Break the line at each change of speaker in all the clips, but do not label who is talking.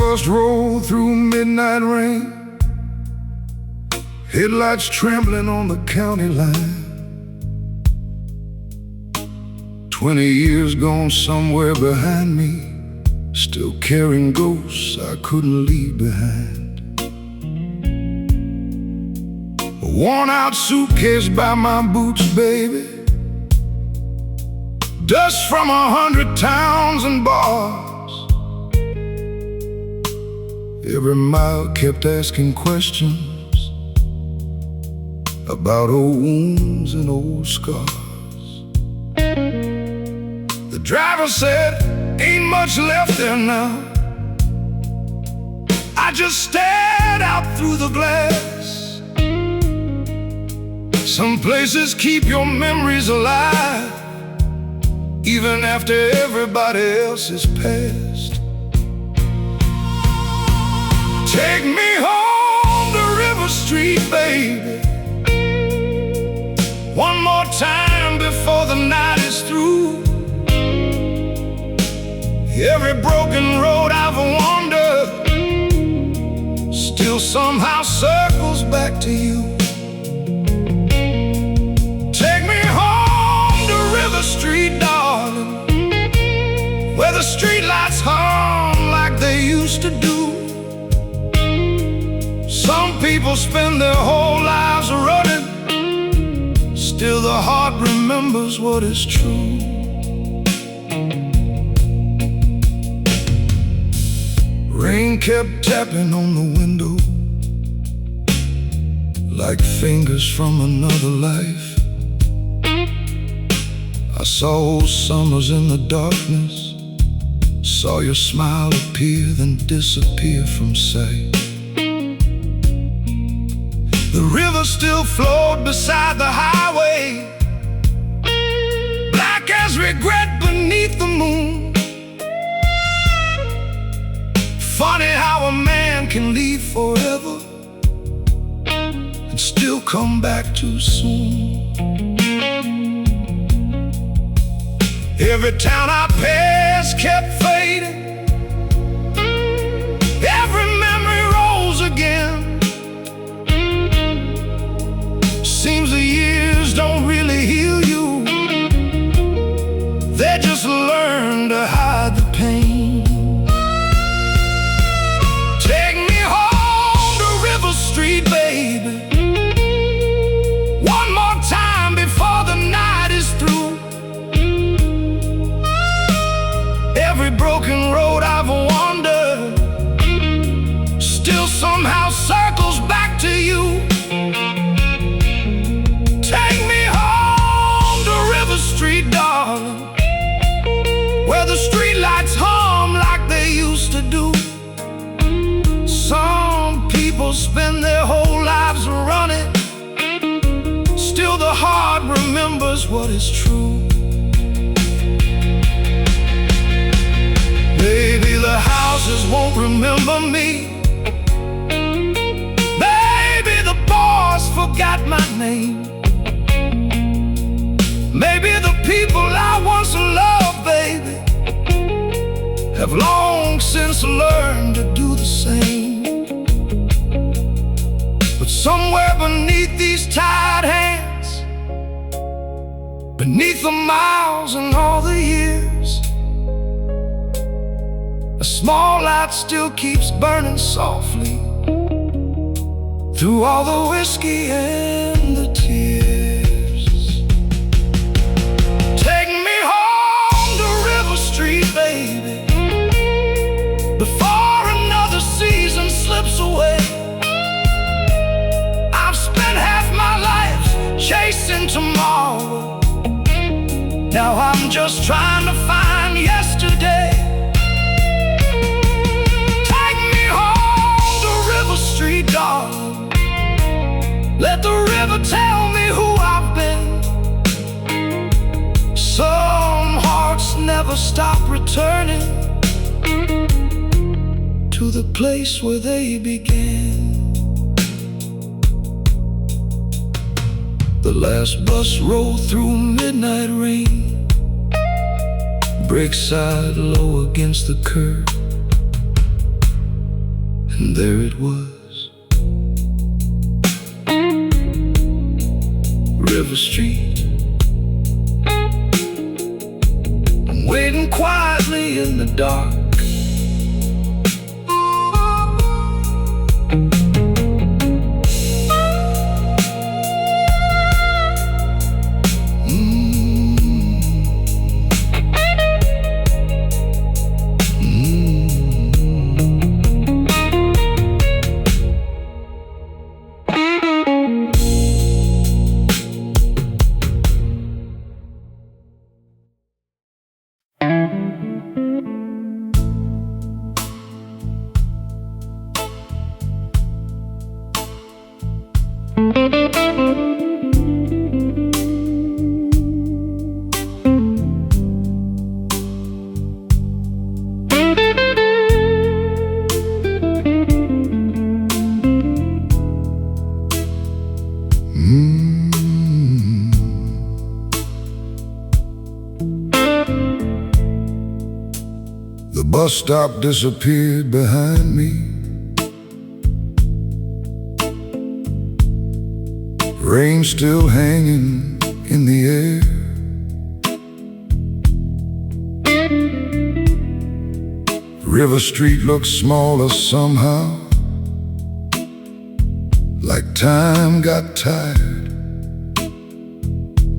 bus rolled through midnight rain, headlights trembling on the county line. 20 years gone somewhere behind me, still carrying ghosts I couldn't leave behind. A worn out suitcase by my boots, baby, dust from 100 towns and bars. Every mile kept asking questions about old wounds and old scars. The driver said, ain't much left there now. I just stared out through the glass. Some places keep your memories alive, even after everybody else is past. Take me home to River Street, baby, one more time before the night is through. Every broken road I've wandered still somehow circles back to you. Take me home to River Street, darling, where the streetlights hum like they used to do. Some people spend their whole lives running, still the heart remembers what is true. Rain kept tapping on the window like fingers from another life. I saw old summers in the darkness, saw your smile appear then disappear from sight. The river still flowed beside the highway, black as regret beneath the moon. Funny how a man can leave forever and still come back too soon. Every town I passed kept fading, every memory rose again. Seems the years don't really heal you, they just learn to hide the pain. Take me home to River Street, baby, one more time before the night is through. Every broken road I've wandered still somehow circles back to you. Take me home to River Street, darling, where the streetlights hum like they used to do. Some people spend their whole lives running, still the heart remembers what is true. Maybe the houses won't remember me, maybe the boys forgot my name. Maybe the people I once loved, baby, have long since learned to do the same. But somewhere beneath these tired hands, beneath the miles and all the years, a small light still keeps burning softly through all the whiskey and the tears. Take me home to River Street, baby, before another season slips away. I've spent half my life chasing tomorrow, now I'm just trying to find yesterday. Take me home to River Street, darling, let the river tell me who I've been. Some hearts never stop returning to the place where they began. The last bus rolled through midnight rain, brakes side low against the curb. And there it was, River Street, waiting quietly in the dark. The bus stop disappeared behind me. Rain still hanging in the air. River Street looks smaller somehow, like time got tired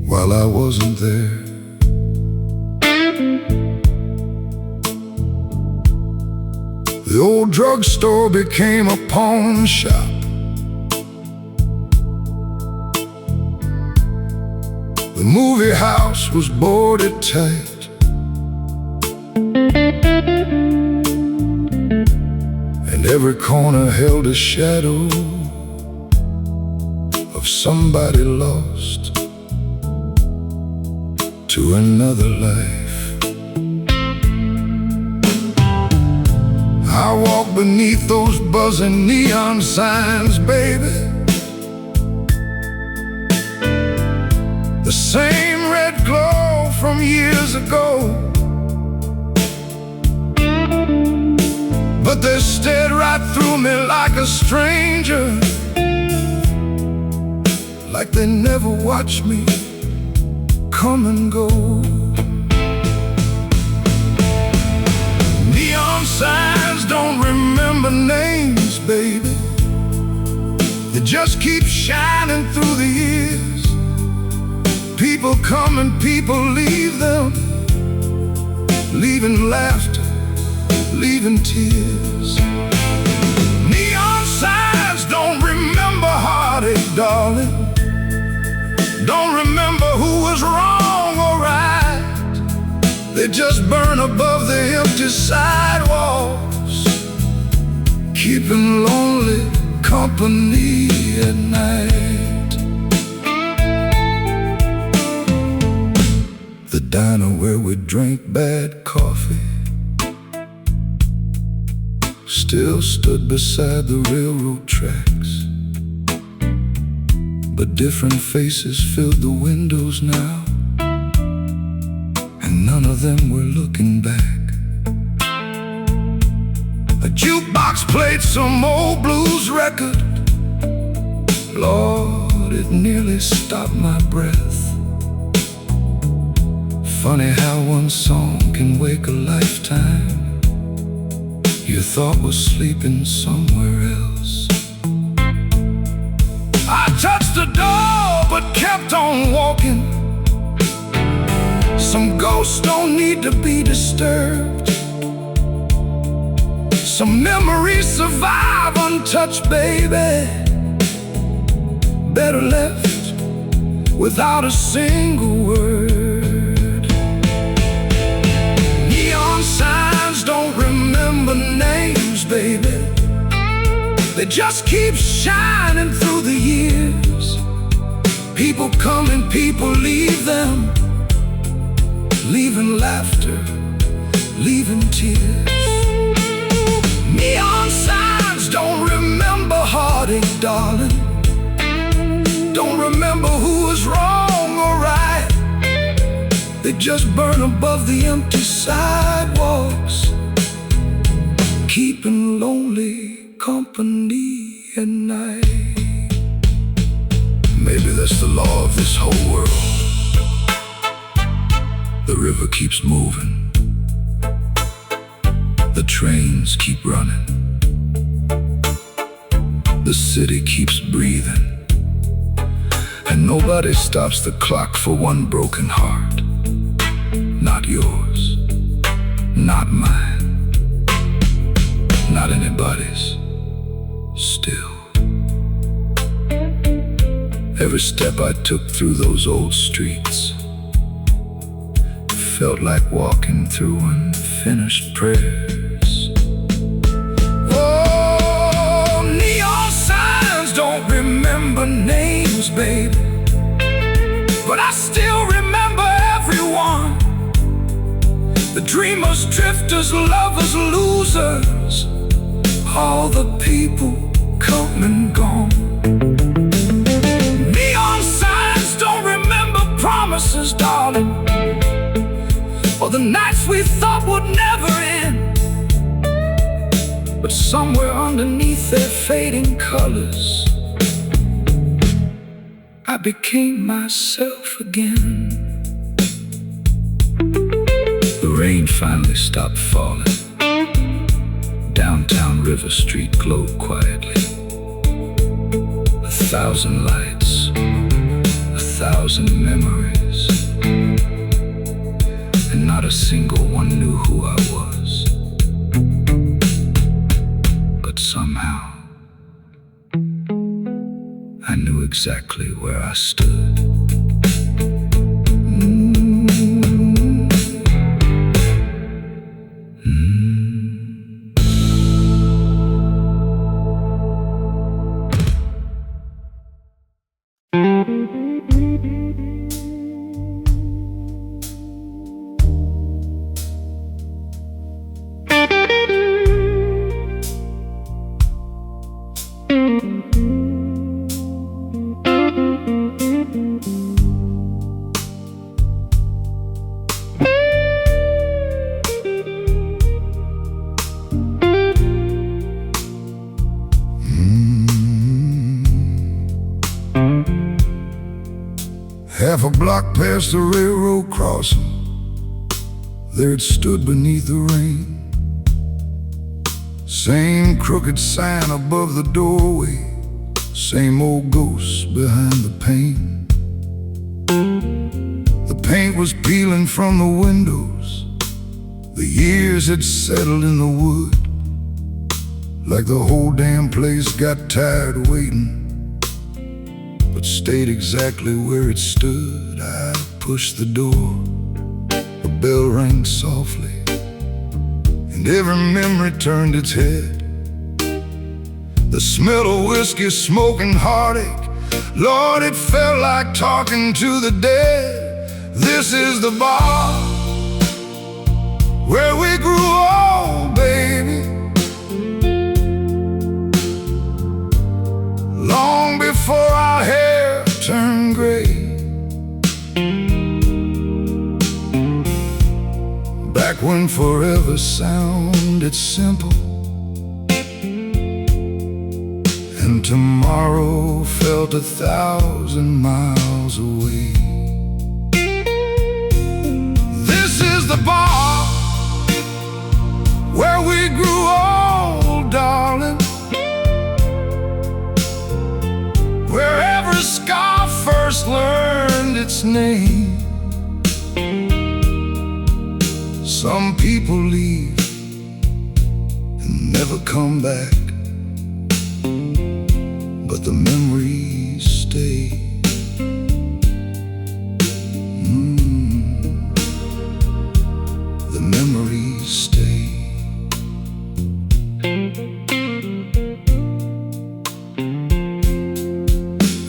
while I wasn't there. The old drugstore became a pawn shop. The movie house was boarded tight, and every corner held a shadow of somebody lost to another life. I walk beneath those buzzing neon signs, baby. The same red glow from years ago, but they stared right through me like a stranger, like they never watched me come and go. Neon signs don't remember names, baby. They just keep shining through the years. People come and people leave them, leaving laughter, leaving tears. Neon signs don't remember heartache, darling. Don't remember who was wrong or right. They just burn above the empty sidewalks, keeping lonely company at night. The diner where we drank bad coffee still stood beside the railroad tracks, but different faces filled the windows now, and none of them were looking back. A jukebox played some old blues record. Lord, it nearly stopped my breath. Funny how one song can wake a lifetime you thought was sleeping somewhere else. I touched the door but kept on walking. Some ghosts don't need to be disturbed. Some memories survive untouched, baby. Better left without a single word. Neon signs don't remember names, baby. They just keep shining through the years. People come and people leave them, leaving laughter, leaving tears. Neon signs don't remember heartache, darling. Don't remember who was wrong or right. They just burn above the empty sidewalks, keeping lonely company at night. Maybe that's the law of this whole world. The river keeps moving, the trains keep running, the city keeps breathing, and nobody stops the clock for one broken heart. Not yours, not mine, not anybody's. Still, every step I took through those old streets felt like walking through unfinished prayers. Oh, neon signs don't remember names, baby, but I still remember everyone. The dreamers, drifters, lovers, losers, all the people come and gone. Neon signs don't remember promises, darling, or the nights we thought would never end. But somewhere underneath their fading colors, I became myself again. The rain finally stopped falling. Downtown River Street glowed quietly. 1,000 lights, 1,000 memories, and not a single one knew who I was. But somehow, I knew exactly where I stood. Half a block past the railroad crossing, there it stood beneath the rain. Same crooked sign above the doorway, same old ghosts behind the pane. The paint was peeling from the windows, the years had settled in the wood, like the whole damn place got tired of waiting, but stayed exactly where it stood. I pushed the door, a bell rang softly, and every memory turned its head. The smell of whiskey, smoke, and heartache, Lord, it felt like talking to the dead. This is the bar where we grew old, baby, long before our hair turned gray. Back when forever sounded simple, and tomorrow felt 1,000 miles away. This is the bar where we grew old, darling, where every scar first learned its name. Some people leave and never come back, but the memories stay. The memories stay.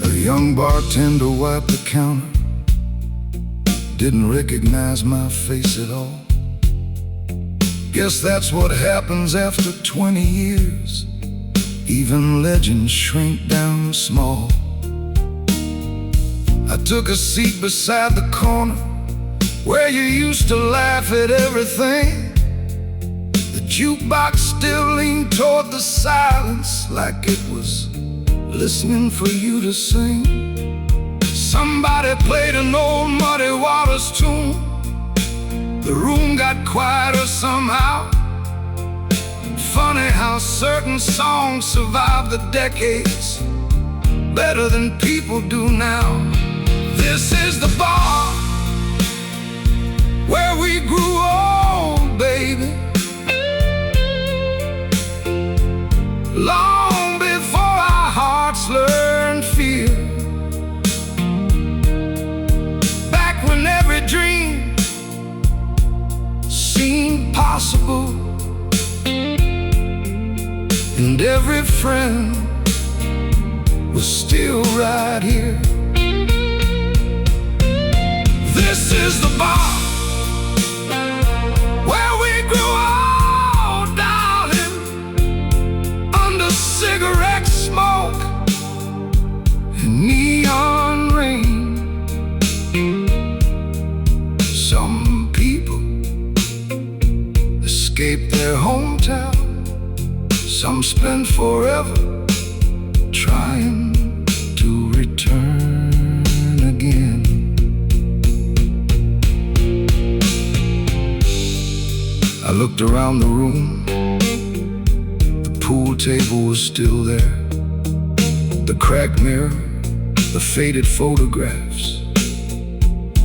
A young bartender wiped the counter, didn't recognize my face at all. Guess that's what happens after 20 years. Even legends shrink down small. I took a seat beside the corner where you used to laugh at everything that jukebox still leaned toward the silence, like it was listening for you to sing. Somebody played an old Muddy Waters tune. The room got quieter somehow. Funny how certain songs survive the decades better than people do now. This is the bar where we grew old, baby, long before our hearts learned fear. Back when every dream seemed possible, and every friend was still right here. This is the bar where we grew old, darling, under cigarette smoke and neon rain. Some people escape their hometown. Some spend forever trying to return again. I looked around the room. The pool table was still there. The cracked mirror, the faded photographs,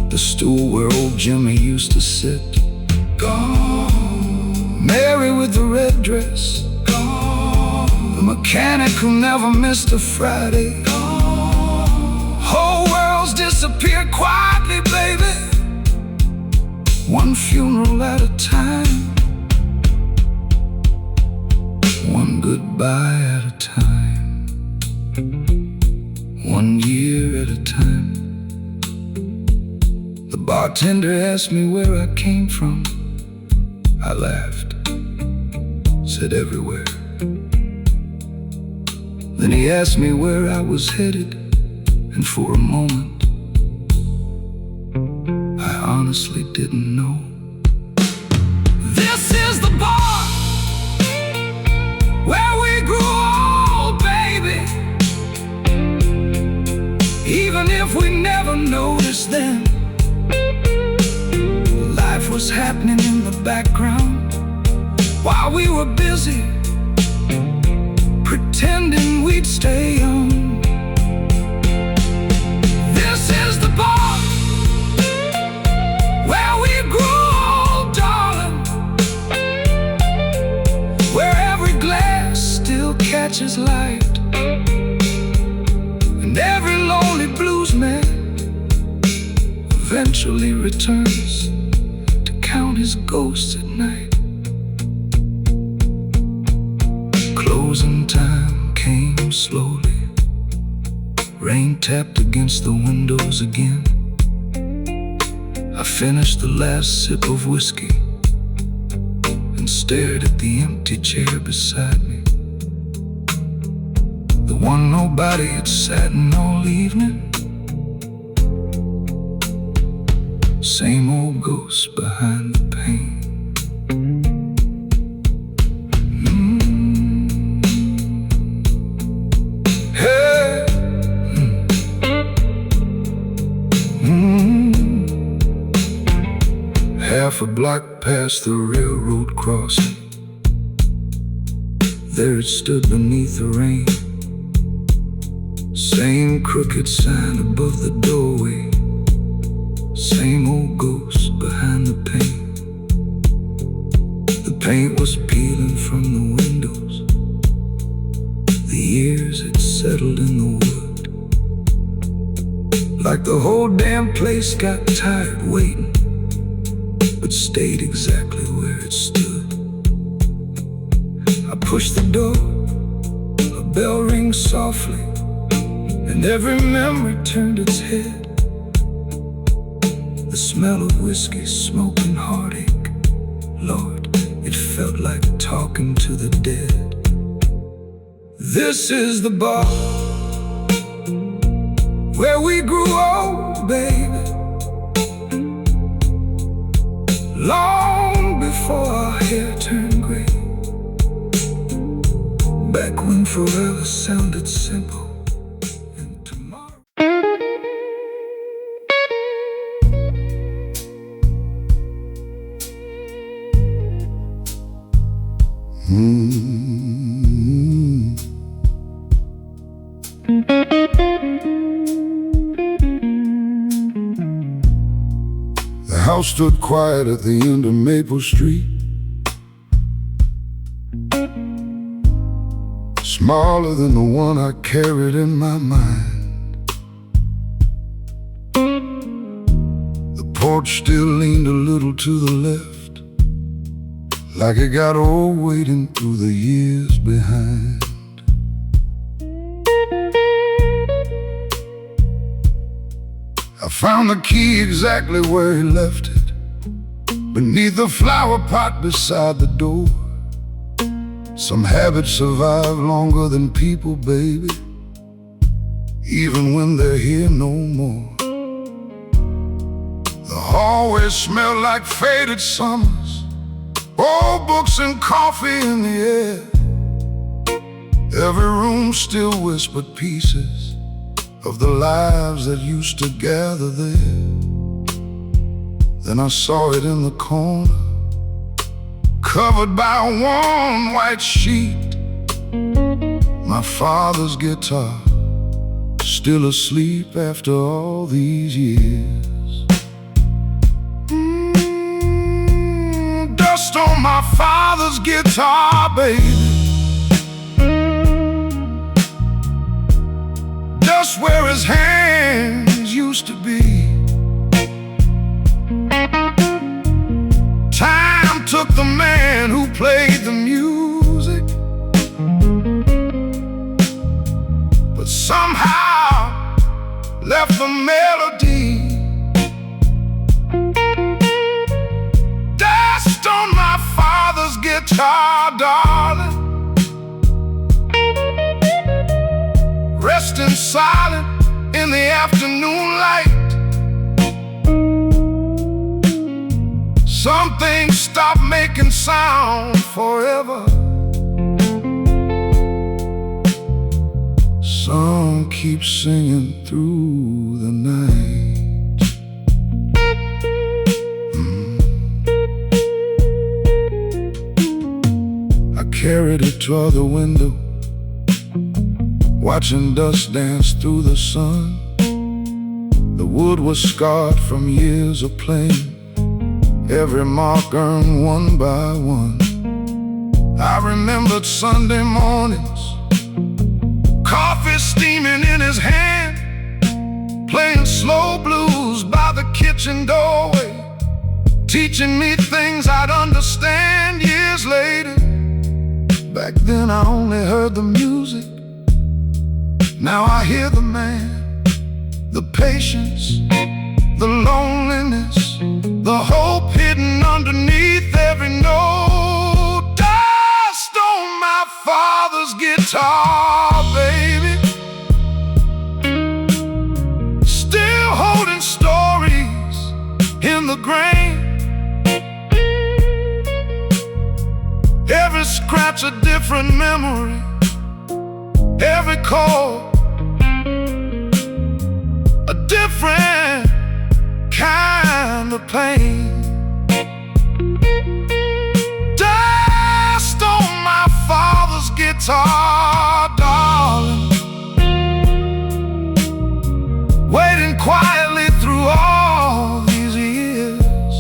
the stool where old Jimmy used to sit. Gone. Mary with the red dress. The mechanic who never missed a Friday. Whole worlds disappeared quietly, baby, one funeral at a time, one goodbye at a time, one year at a time. The bartender asked me where I came from. I laughed, said everywhere. Then he asked me where I was headed, and for a moment I honestly didn't know. This is the bar where we grew old, baby, even if we never noticed then. Life was happening in the background while we were busy pretending we'd stay young. This is the bar where we grew old, darling, where every glass still catches light, and every lonely blues man eventually returns to count his ghosts at night. Closing time came slowly. Rain tapped against the windows again. I finished the last sip of whiskey and stared at the empty chair beside me, the one nobody had sat in all evening. Same old ghost behind the pain. Half a block past the railroad crossing, there it stood beneath the rain. Same crooked sign above the doorway, same old ghost behind the paint. The paint was peeling from the windows, the years had settled in the wood, like the whole damn place got tired waiting, but stayed exactly where it stood. I pushed the door, a bell rings softly, and every memory turned its head. The smell of whiskey, smoke, and heartache, Lord, it felt like talking to the dead. This is the bar where we grew old, baby, long before our hair turned gray. back when forever sounded simple. And tomorrow. The house stood quiet at the end of Maple Street, smaller than the one I carried in my mind. The porch still leaned a little to the left, like it got old waiting through the years behind. I found the key exactly where he left it, beneath the flower pot beside the door. Some habits survive longer than people, baby, even when they're here no more. The hallway smelled like faded summers, old books and coffee in the air. Every room still whispered pieces of the lives that used to gather there. Then I saw it in the corner, covered by a worn white sheet. My father's guitar, still asleep after all these years. Dust on my father's guitar, baby, just where his hands used to be. Time took the man who played the music, but somehow left the melody. Dust on my father's guitar, darling, resting silent in the afternoon light. Some things stop making sound forever, some keep singing through the night. I carried it toward the window, watching dust dance through the sun. The wood was scarred from years of playing, every mark earned one by one. I remembered Sunday mornings, coffee steaming in his hand, playing slow blues by the kitchen doorway, teaching me things I'd understand years later. Back then I only heard the music, now I hear the man, the patience, the loneliness, the hope hidden underneath every note. Dust on my father's guitar, baby, still holding stories in the grain. Every scratch a different memory, every chord a different kind of pain. Dust on my father's guitar, darling, waiting quietly through all these years.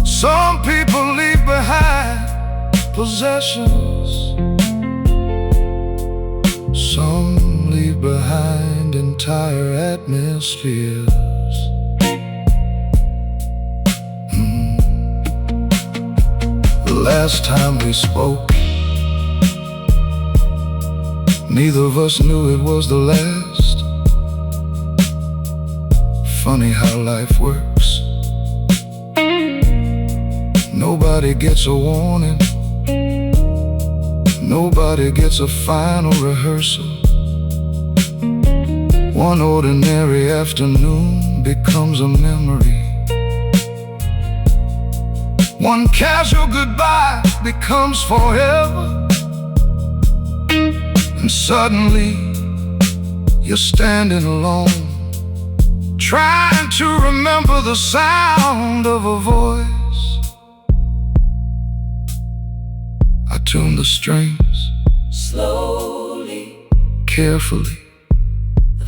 Some people leave behind possessions, some leave behind entire atmospheres. The last time we spoke, neither of us knew it was the last. Funny how life works, nobody gets a warning, nobody gets a final rehearsal. One ordinary afternoon becomes a memory, One casual goodbye becomes forever, and suddenly you're standing alone, trying to remember the sound of a voice. I tune the strings
slowly,
carefully.
The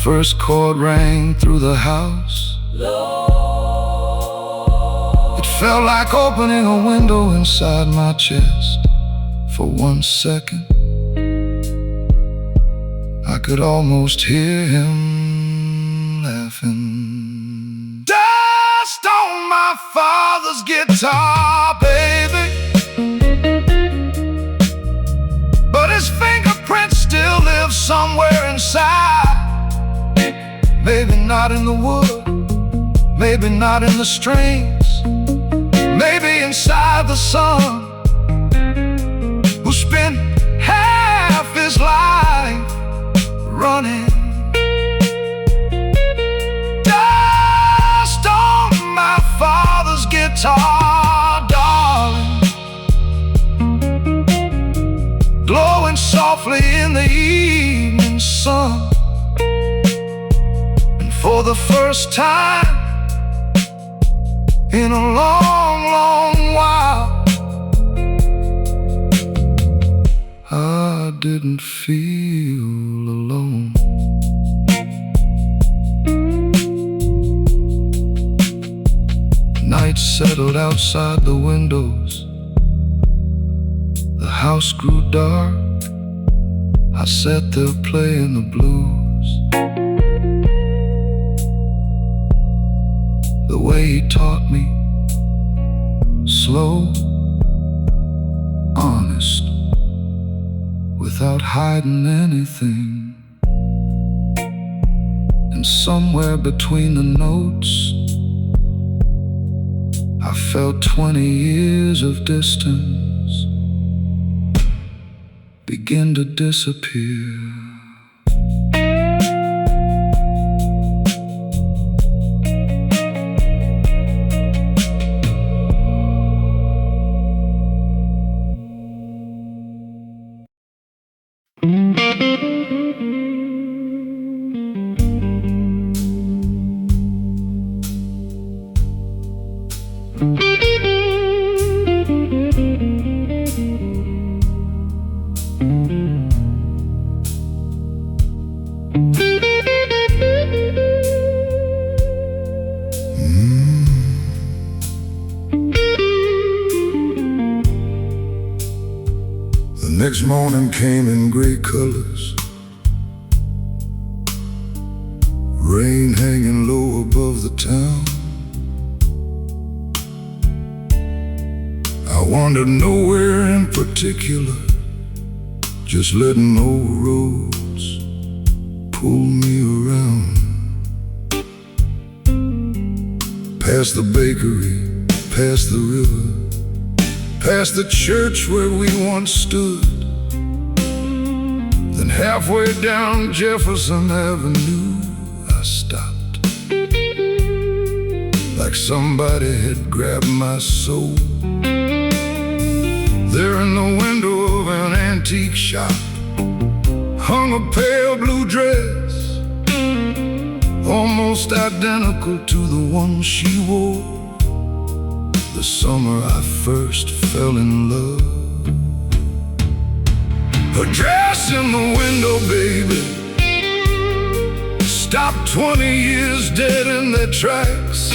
first chord rang through the house.
low.
It felt like opening a window inside my chest. For 1 second, I could almost hear him laughing. Dust on my father's guitar, baby, but his fingerprints still live somewhere inside. Maybe not in the wood, maybe not in the strings, maybe inside the son who spent half his life running. Dust on my father's guitar, darling, glowing softly in the evening sun. And for the first time in a long, long while, I didn't feel alone. Night settled outside the windows. The house grew dark. I sat there playing the blues. The way he taught me, slow, honest, without hiding anything. And somewhere between the notes, I felt 20 years of distance begin to disappear. The next morning came in gray colors, rain hanging low above the town. I wandered nowhere in particular, just letting old roads pull me around. Past the bakery, past the river, past the church where we once stood. Then halfway down Jefferson Avenue, I stopped, like somebody had grabbed my soul. There in the window of an antique shop hung a pale blue dress, almost identical to the one she wore the summer I first fell in love. A dress in the window, baby, stopped 20 years dead in their tracks.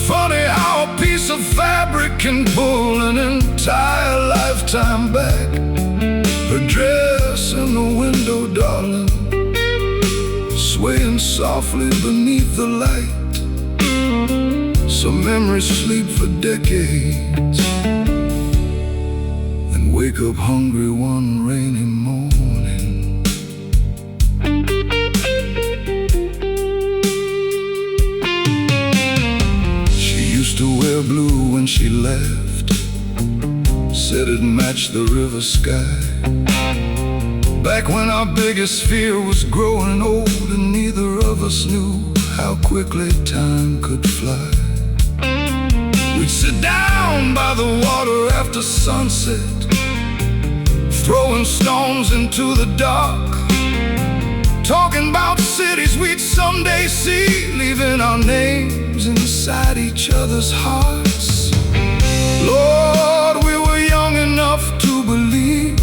Funny how a piece of fabric can pull an entire lifetime back. A dress in the window, darling, swaying softly beneath the light. So memories sleep for decades and wake up hungry one rainy morning. She used to wear blue when she left, said it matched the river sky. Back when our biggest fear was growing old and neither of us knew how quickly time could fly. We'd sit down by the water after sunset, throwing stones into the dark, talking about cities we'd someday see, leaving our names inside each other's hearts. Lord, we were young enough to believe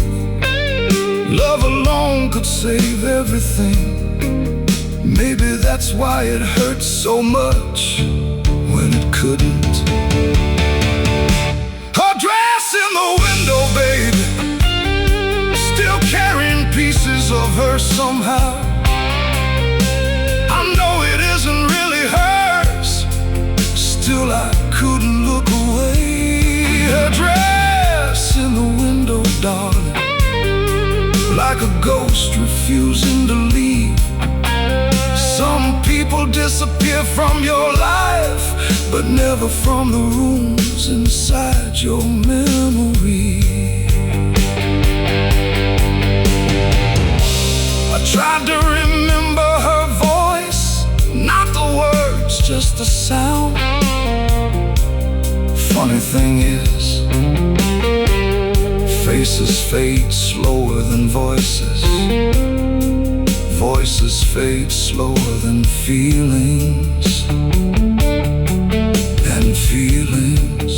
love alone could save everything. Maybe that's why it hurts so much when it couldn't. Her dress in the window, baby, still carrying pieces of her somehow. I know it isn't really hers, still I couldn't look away. Her dress in the window, darling, like a ghost refusing to leave. Some people disappear from your life, but never from the rooms inside your memory. I tried to remember her voice, not the words, just the sound. Funny thing is, faces fade slower than voices. Voices fade slower than feelings. And feelings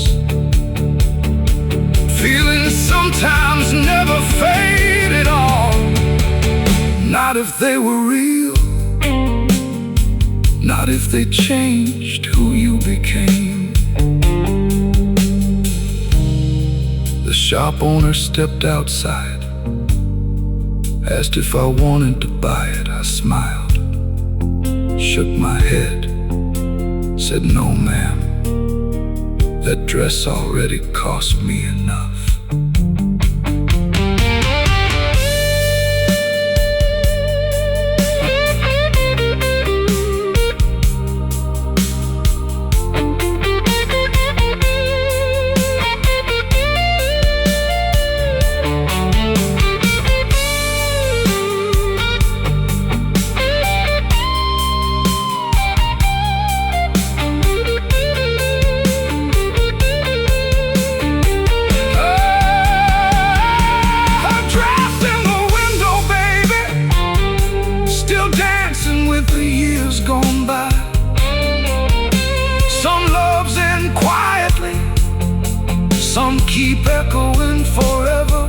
sometimes never fade at all. Not if they were real, not if they changed who you became. The shop owner stepped outside, asked if I wanted to buy it. I smiled, shook my head, said no ma'am, that dress already cost me enough. Some keep echoing forever.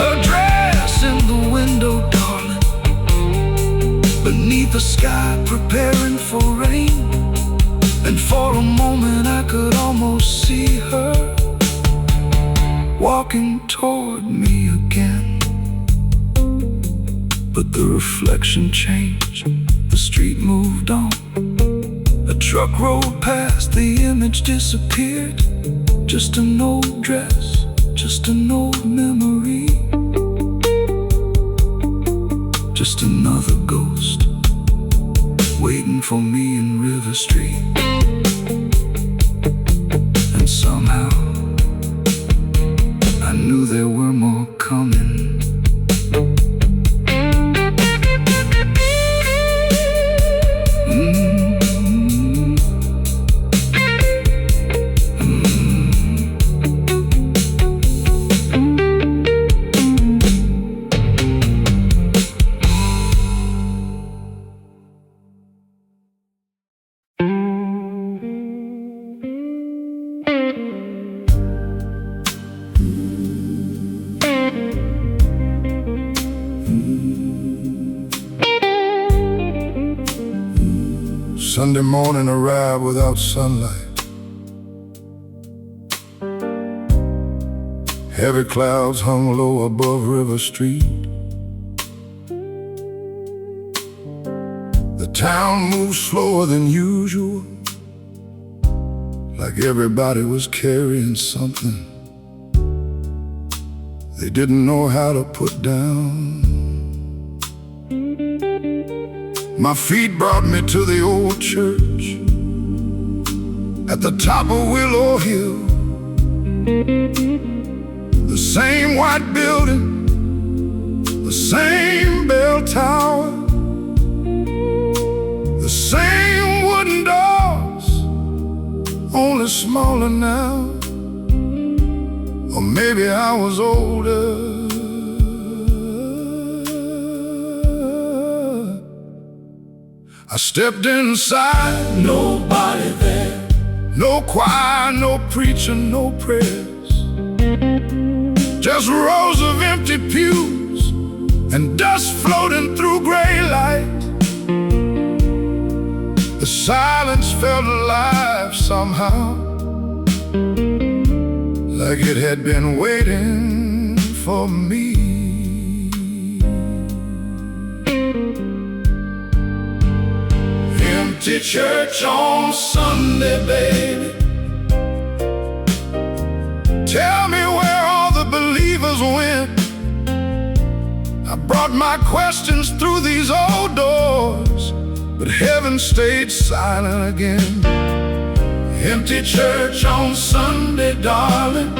Her dress in the window, darling, beneath the sky preparing for rain. And for a moment I could almost see her walking toward me again. But the reflection changed, the street moved on. A truck rolled past, the image disappeared. Just an old dress, just an old memory, just another ghost waiting for me in River Street. And somehow I knew there were more coming. Sunday morning arrived without sunlight. Heavy clouds hung low above River Street. The town moved slower than usual, like everybody was carrying something they didn't know how to put down. My feet brought me to the old church at the top of Willow Hill. The same white building, the same bell tower, the same wooden doors, only smaller now, or maybe I was older. I stepped inside,
Nobody there,
no choir, no preacher, no prayers, just rows of empty pews and dust floating through gray light. The silence felt alive somehow, like it had been waiting for me. Empty church on Sunday, baby. Tell me where all the believers went. I brought my questions through these old doors, but heaven stayed silent again. Empty church on Sunday, darling.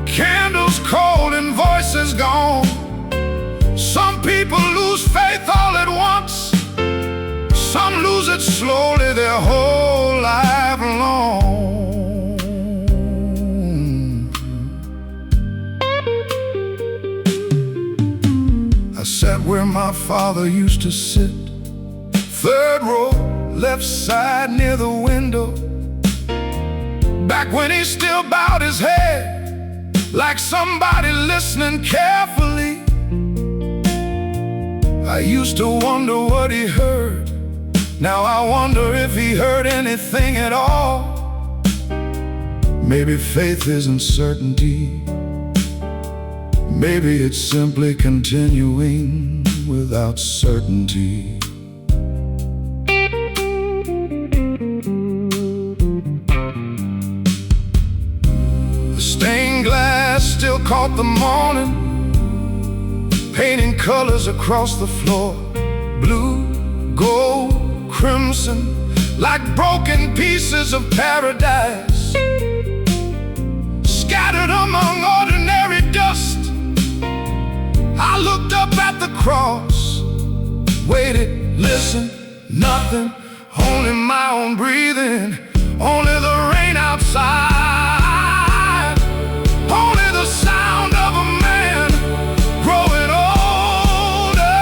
Candles cold and voices gone. Some people lose faith all at once, some lose it slowly their whole life long. I sat where my father used to sit, third row, left side near the window. Back when he still bowed his head, like somebody listening carefully. I used to wonder what he heard. Now I wonder if he heard anything at all. Maybe faith isn't certainty. Maybe it's simply continuing without certainty. Stained glass still caught the morning, painting colors across the floor. Blue, gold, crimson, like broken pieces of paradise, scattered among ordinary dust. I looked up at the cross, waited, listened, nothing, only my own breathing, only the rain outside, only the sound of a man growing older.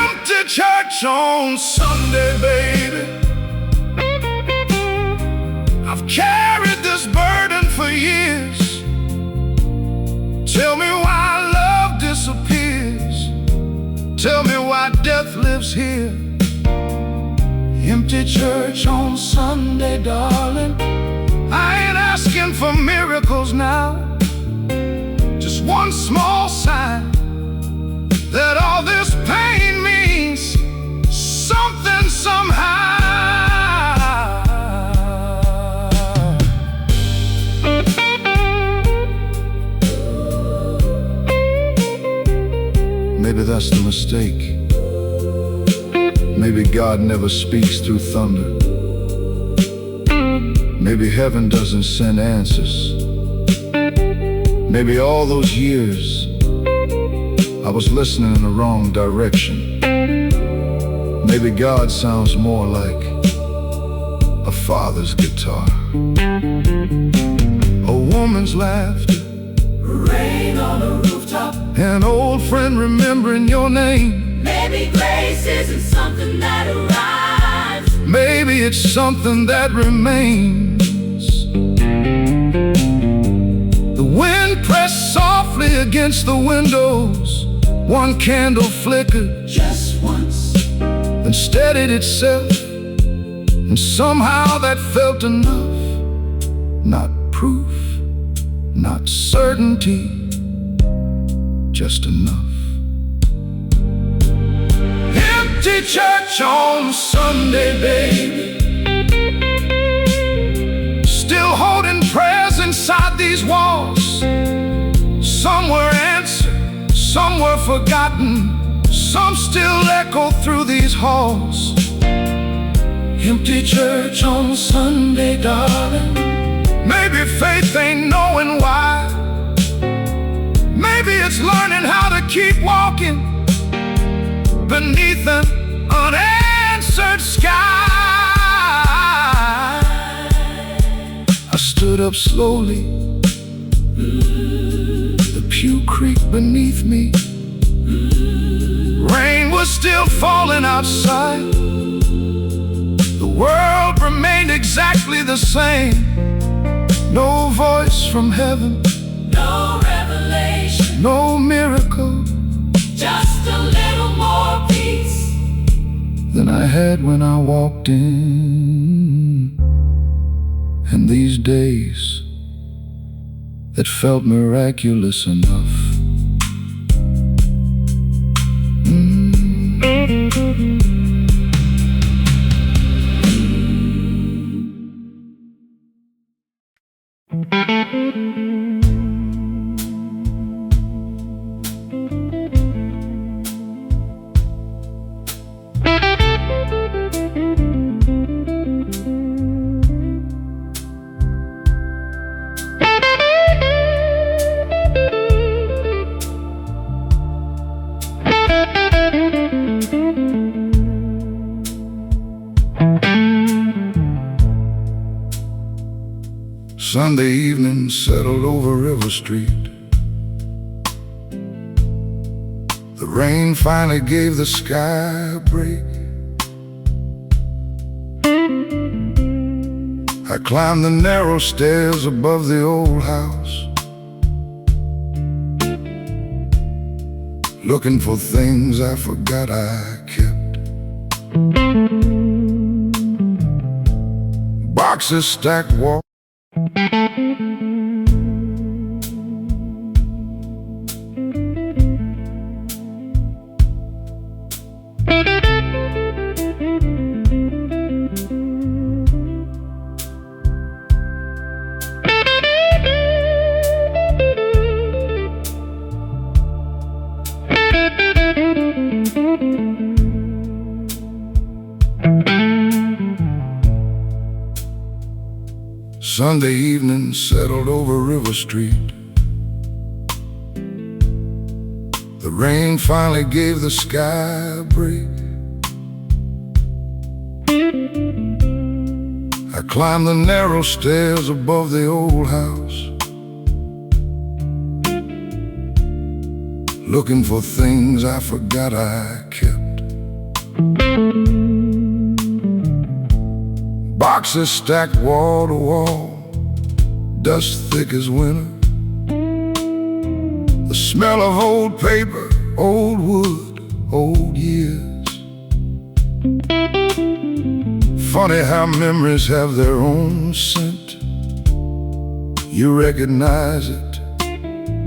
Empty church on Sunday, baby. I've carried this burden for years. Tell me why love disappears. Tell me why death lives here. Empty church on Sunday, darling. I ain't asking for miracles now, just one small sign that all this pain means something somehow. Maybe that's the mistake. Maybe God never speaks through thunder. Maybe heaven doesn't send answers. Maybe all those years I was listening in the wrong direction. Maybe God sounds more like a father's guitar, a woman's laughter,
rain on the rooftop,
an old friend remembering your name.
maybe grace isn't something that arrives.
Maybe it's something that remains. The wind pressed softly against the windows. One candle flickered
Just once,
then steadied itself, and somehow that felt enough. Not proof, not certainty, just enough. Empty church on Sunday, baby. Still holding prayers inside these walls. Some were answered, some were forgotten, some still echo through these halls. Empty church on Sunday, darling. Maybe faith ain't knowing why. Maybe it's learning how to keep walking beneath an unanswered sky. stood up slowly. The pew creaked beneath me. Rain was still falling outside. The world remained exactly the same. No voice from heaven,
No revelation,
no miracle,
just a little more peace
than I had when I walked in. And these days that felt miraculous enough. Sunday evening settled over River Street. The rain finally gave the sky a break. I climbed the narrow stairs above the old house, looking for things I forgot I kept. Boxes stacked wall. Sunday evening settled over River Street. The rain finally gave the sky a break. I climbed the narrow stairs above the old house, looking for things I forgot I kept. Boxes stacked wall to wall, dust thick as winter. The smell of old paper, old wood, old years. Funny how memories have their own scent. You recognize it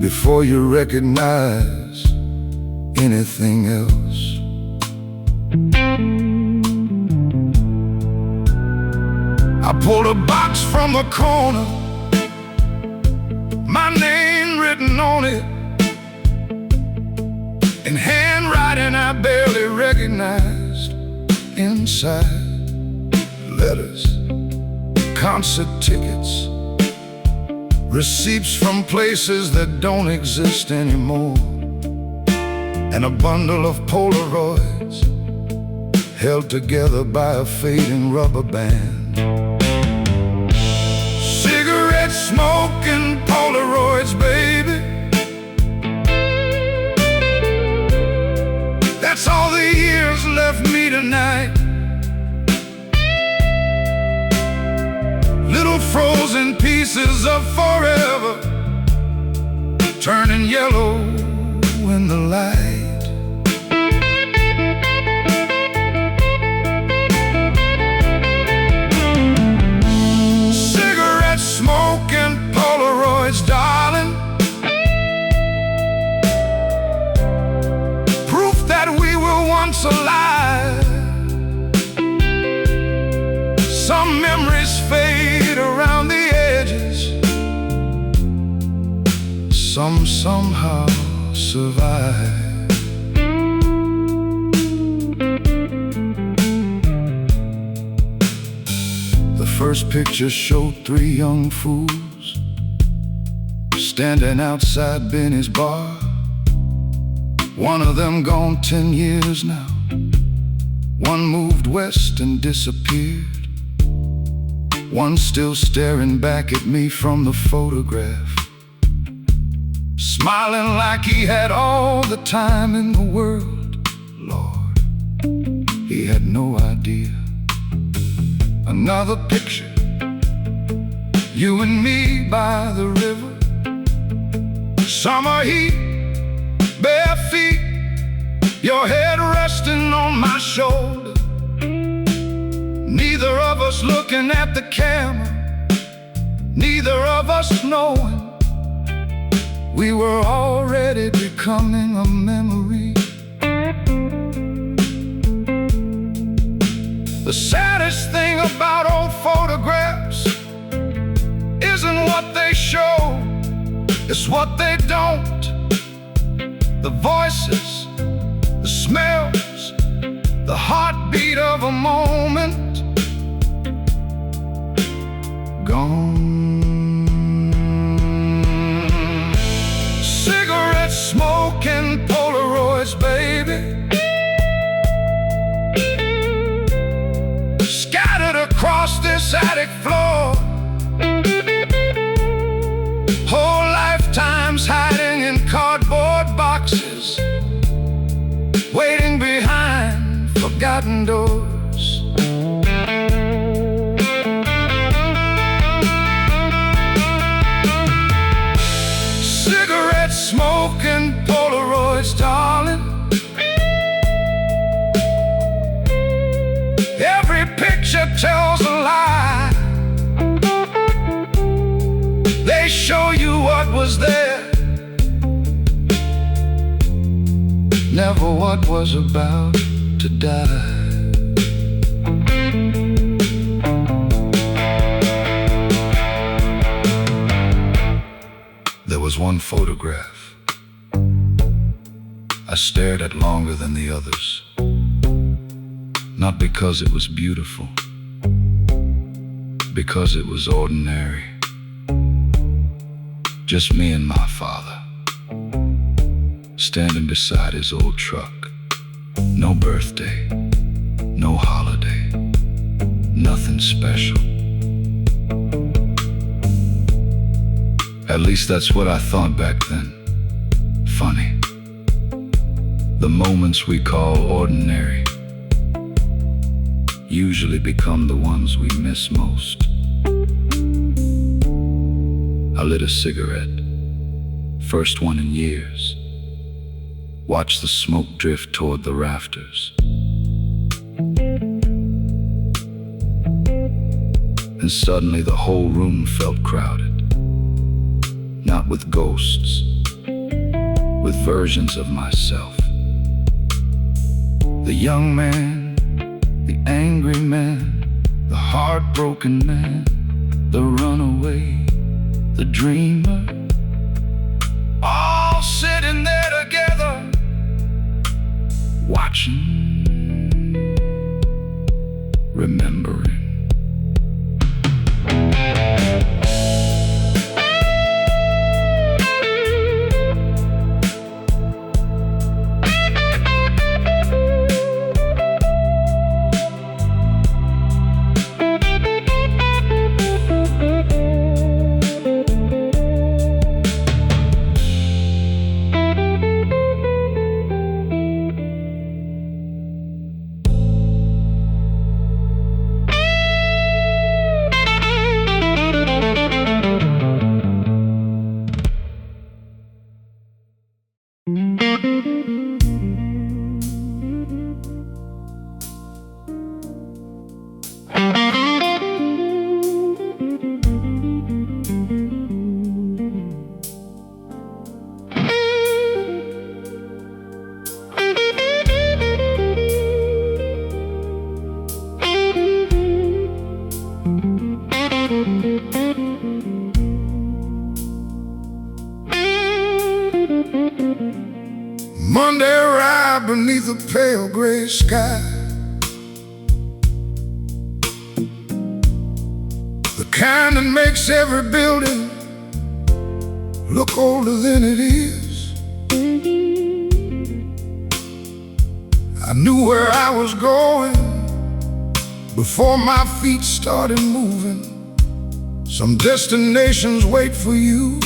before you recognize anything else. I pulled a box from the corner, my name written on it, in handwriting I barely recognized. Inside, letters, concert tickets, receipts from places that don't exist anymore, and a bundle of Polaroids held together by a fading rubber band. Cigarette smoking Polaroids, baby, that's all the years left me tonight. Little frozen pieces of forever, turning yellow in the light. Cigarette smoking Polaroids, darling, proof that we were once alive. Some memories fade around the edges, some somehow survive. The first picture showed three young fools standing outside Benny's bar. One of them gone 10 years now. One moved west and disappeared. one still staring back at me from the photograph, smiling like he had all the time in the world. Lord, he had no idea. Another picture, you and me by the river, summer heat, bare feet, your head resting on my shoulder, neither of us looking at the camera, neither of us knowing we were already becoming a memory. The saddest thing about old photographs isn't what they show, it's what they don't. The voices, the smells, the heartbeat of a moment gone. Cigarette smoking Polaroids, baby, scattered across this attic floor. Whole lifetimes hiding in cardboard boxes, waiting behind forgotten doors. Cigarette smoking Polaroids, darling, every picture tells a lie. They show you what was there, never what was about to die. There was one photograph I stared at longer than the others, not because it was beautiful, because it was ordinary. Just me and my father, standing beside his old truck. No birthday, no holiday, nothing special. At least that's what I thought back then. Funny, the moments we call ordinary usually become the ones we miss most. I lit a cigarette, first one in years, watched the smoke drift toward the rafters. And suddenly the whole room felt crowded, not with ghosts, with versions of myself. The young man, the angry man, the heartbroken man, the runaway, the dreamer, all sitting there together, watching, remembering. Monday arrived beneath a pale gray sky. The kind that makes every building look older than it is. I knew where I was going before my feet started moving. Some destinations wait for you,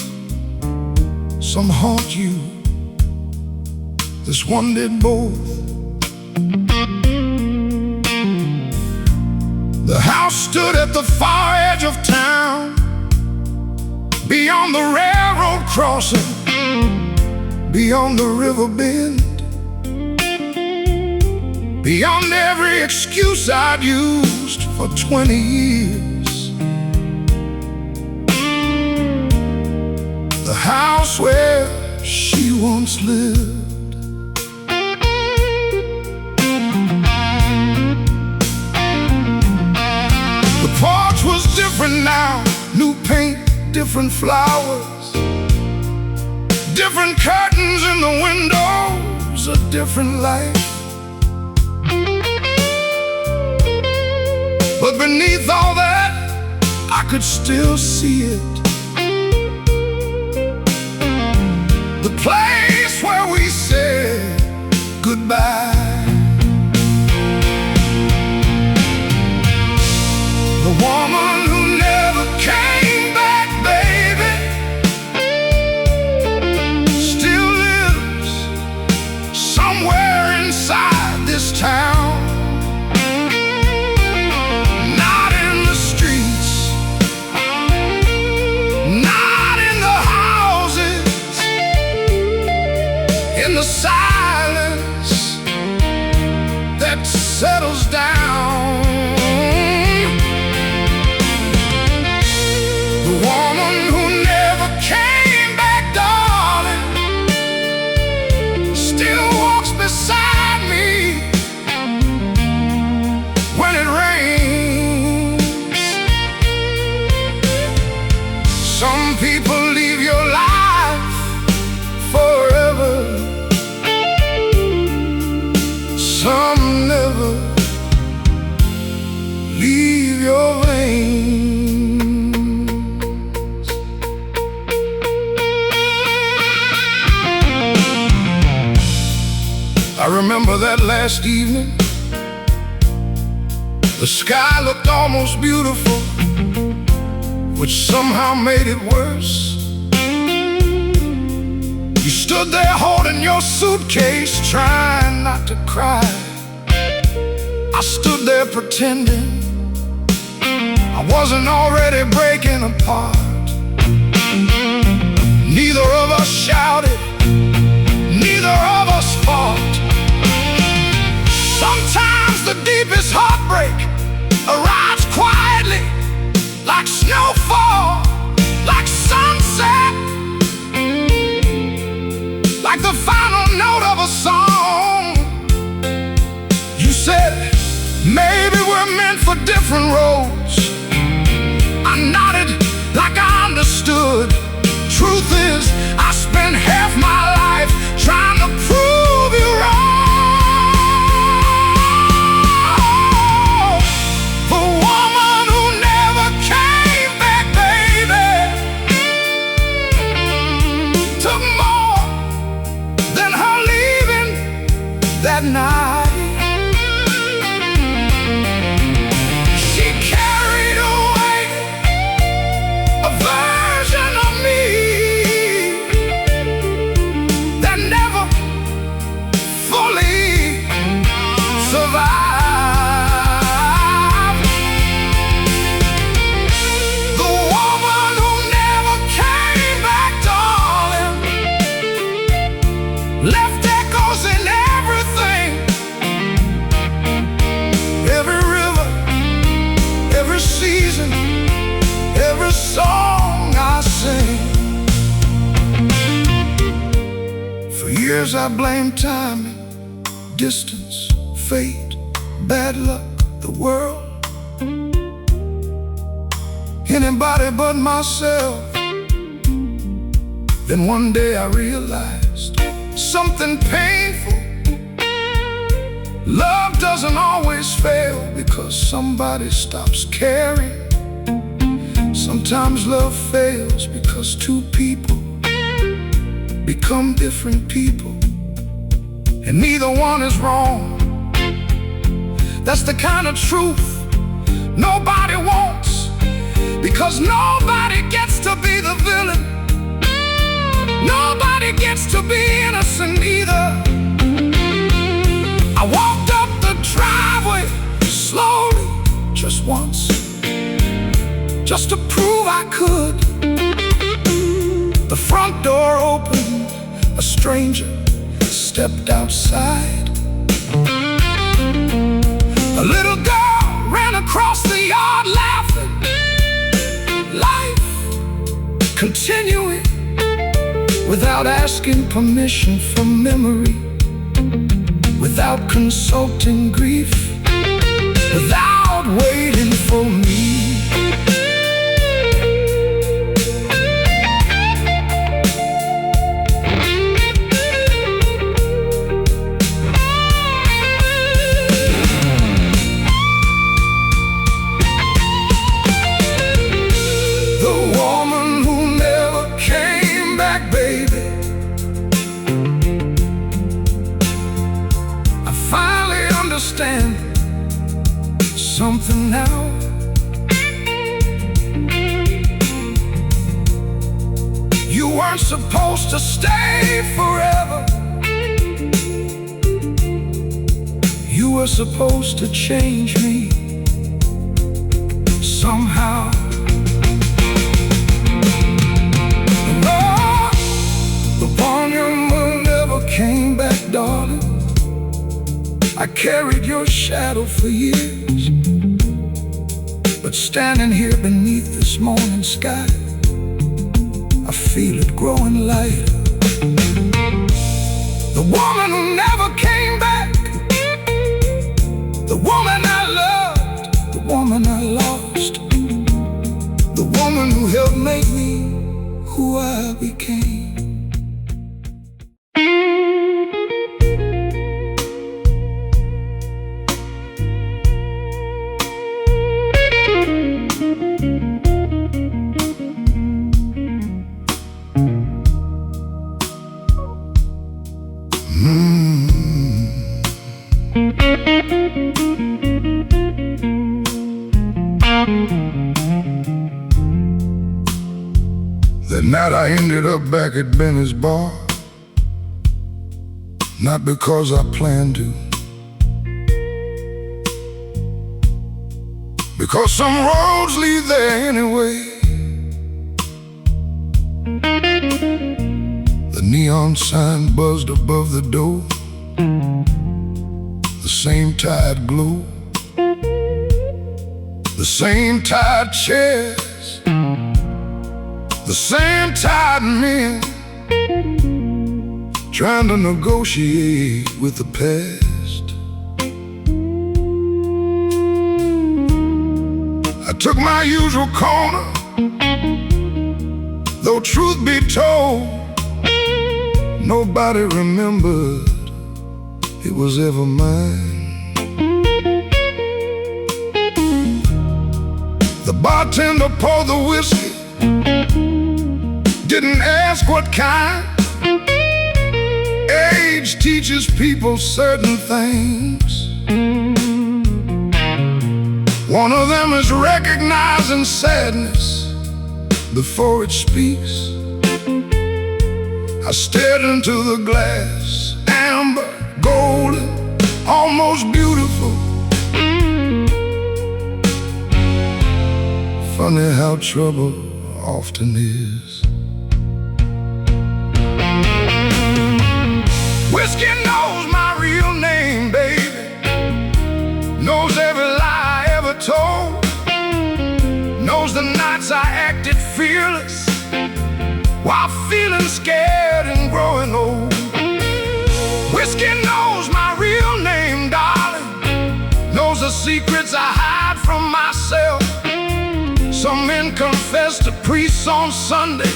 some haunt you. This one did both. The house stood at the far edge of town, beyond the railroad crossing, beyond the river bend, beyond every excuse I'd used for 20 years. The house where she once lived. The porch was different now, new paint, different flowers, different curtains in the windows, a different light. But beneath all that, I could still see it. The place where we said goodbye. The woman who never came back, baby, still lives somewhere inside this town. Not in the streets, not in the houses, in the silence that settles down. The woman who never came back, darling, still walks beside me when it rains. Some people leave your life forever, some never leave your veins. I remember that last evening. The sky looked almost beautiful, which somehow made it worse. You stood there holding your suitcase, trying not to cry. I stood there pretending I wasn't already breaking apart. Neither of us shouted, neither of us fought. Sometimes the deepest heartbreak arrives quietly, like snowfall, like sunset, like the final note of a song. You said, maybe we're meant for different roads. I nodded like I understood. Truth is, I spent half my life trying to prove you wrong. The woman who never came back, baby, took more than her leaving that night. She carried away a version of me that never fully survived. The woman who never came back, darling, left echoes in everything. Every river, every season, every song I sing. For years I blamed timing, distance, fate, bad luck, the world, anybody but myself. Then one day I realized something painful. Love doesn't always fail because somebody stops caring. Sometimes love fails because two people become different people, and neither one is wrong. That's the kind of truth nobody wants, 'Cause nobody gets to be the villain. Nobody gets to be innocent either. I walked up the driveway slowly, just once, just to prove I could. The front door opened, a stranger stepped outside. A little girl ran across the yard laughing. Life continuing without asking permission from memory, without consulting grief, without waiting for me. The woman who never came back, baby. I finally understand something now. You weren't supposed to stay forever. You were supposed to change me somehow. Oh, the one you never came back, darling. I carried your shadow for years, but standing here beneath this morning sky, I feel it growing lighter. The woman who never came back, the woman I loved, the woman I lost, the woman who helped make me who I became. That night I ended up back at Benny's bar, not because I planned to, because some roads lead there anyway. The neon sign buzzed above the door, the same tired glow, the same tired chairs, the same tired men trying to negotiate with the past. I took my usual corner, though truth be told, nobody remembered it was ever mine. The bartender poured the whiskey, didn't ask what kind. Age teaches people certain things. One of them is recognizing sadness before it speaks. I stared into the glass, amber, golden, almost beautiful. Funny how trouble often is. Whiskey knows my real name, baby. Knows every lie I ever told. Knows the nights I acted fearless while feeling scared and growing old. Whiskey knows my real name, darling. Knows the secrets I hide from myself. Some men confess to priests on Sunday.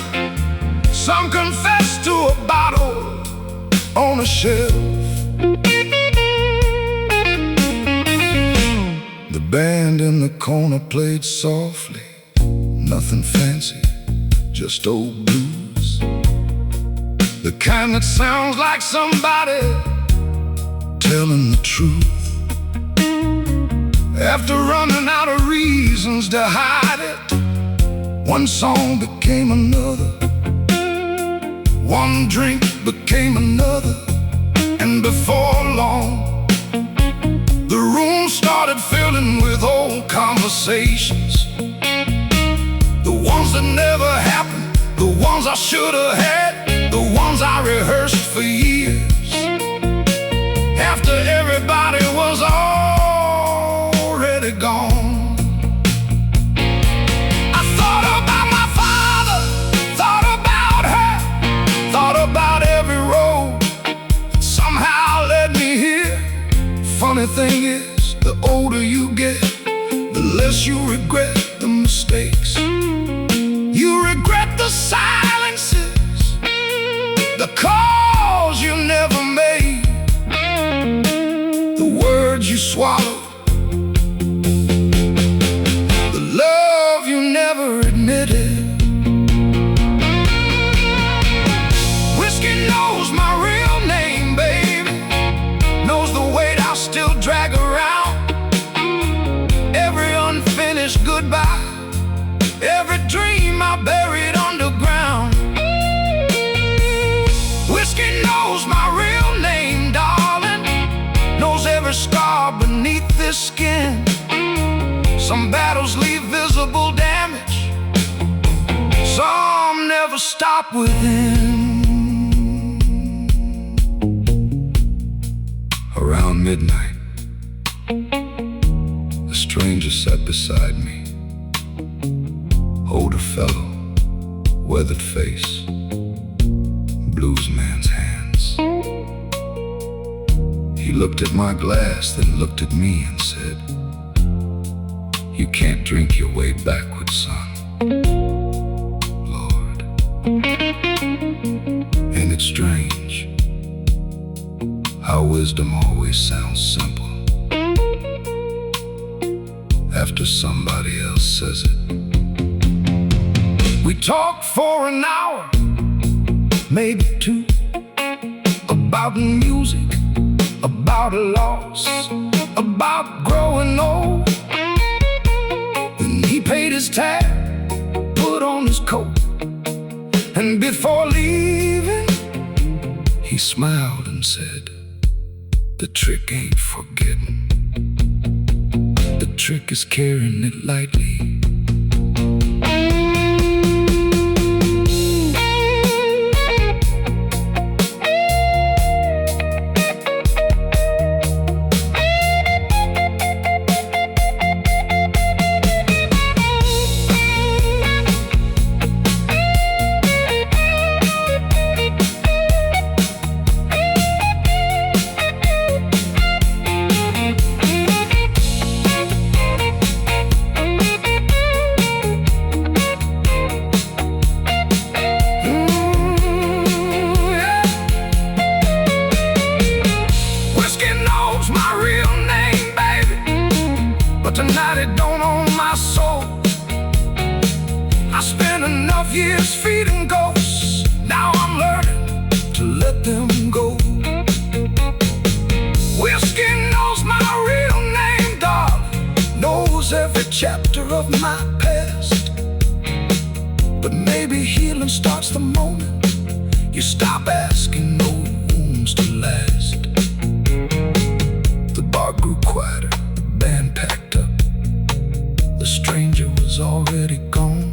Some confess to a bottle on a shelf. The band in the corner played softly, nothing fancy, just old blues. The kind that sounds like somebody telling the truth. After running out of reasons to hide it, One song became another, one drink became another, and before long, the room started filling with old conversations. The ones that never happened, the ones I should have had, the ones I rehearsed for years. After everybody was already gone, I thought about my father, thought about her, thought about every road that somehow led me here. Funny thing is, the older you get, the less you regret the mistakes. You regret the silences, the calls you never made, the words you swallowed, the love you never admitted. Whiskey knows my real name, baby, knows the weight I still drag around. Every unfinished goodbye, every dream I buried underground. Whiskey knows my real name, darling, knows every scar beneath this skin. Some battles leave visible damage, some never stop within. Around midnight, a stranger sat beside me. Older fellow, weathered face, blues man's hands. He looked at my glass, then looked at me and said, "You can't drink your way backwards, son." Lord, ain't it strange how wisdom always sounds simple after somebody else says it. We talked for an hour, maybe two, about music, about a loss, about growing old. Then he paid his tab, put on his coat, and before leaving, he smiled and said, "The trick ain't forgetting, the trick is carrying it lightly." Tonight it don't own my soul. I spent enough years feeding ghosts. Now I'm learning to let them go. Whiskey knows my real name, darling, knows every chapter of my past. But maybe healing starts the moment you stop asking old wounds to last. The bar grew quieter, the band packed up. The stranger was already gone.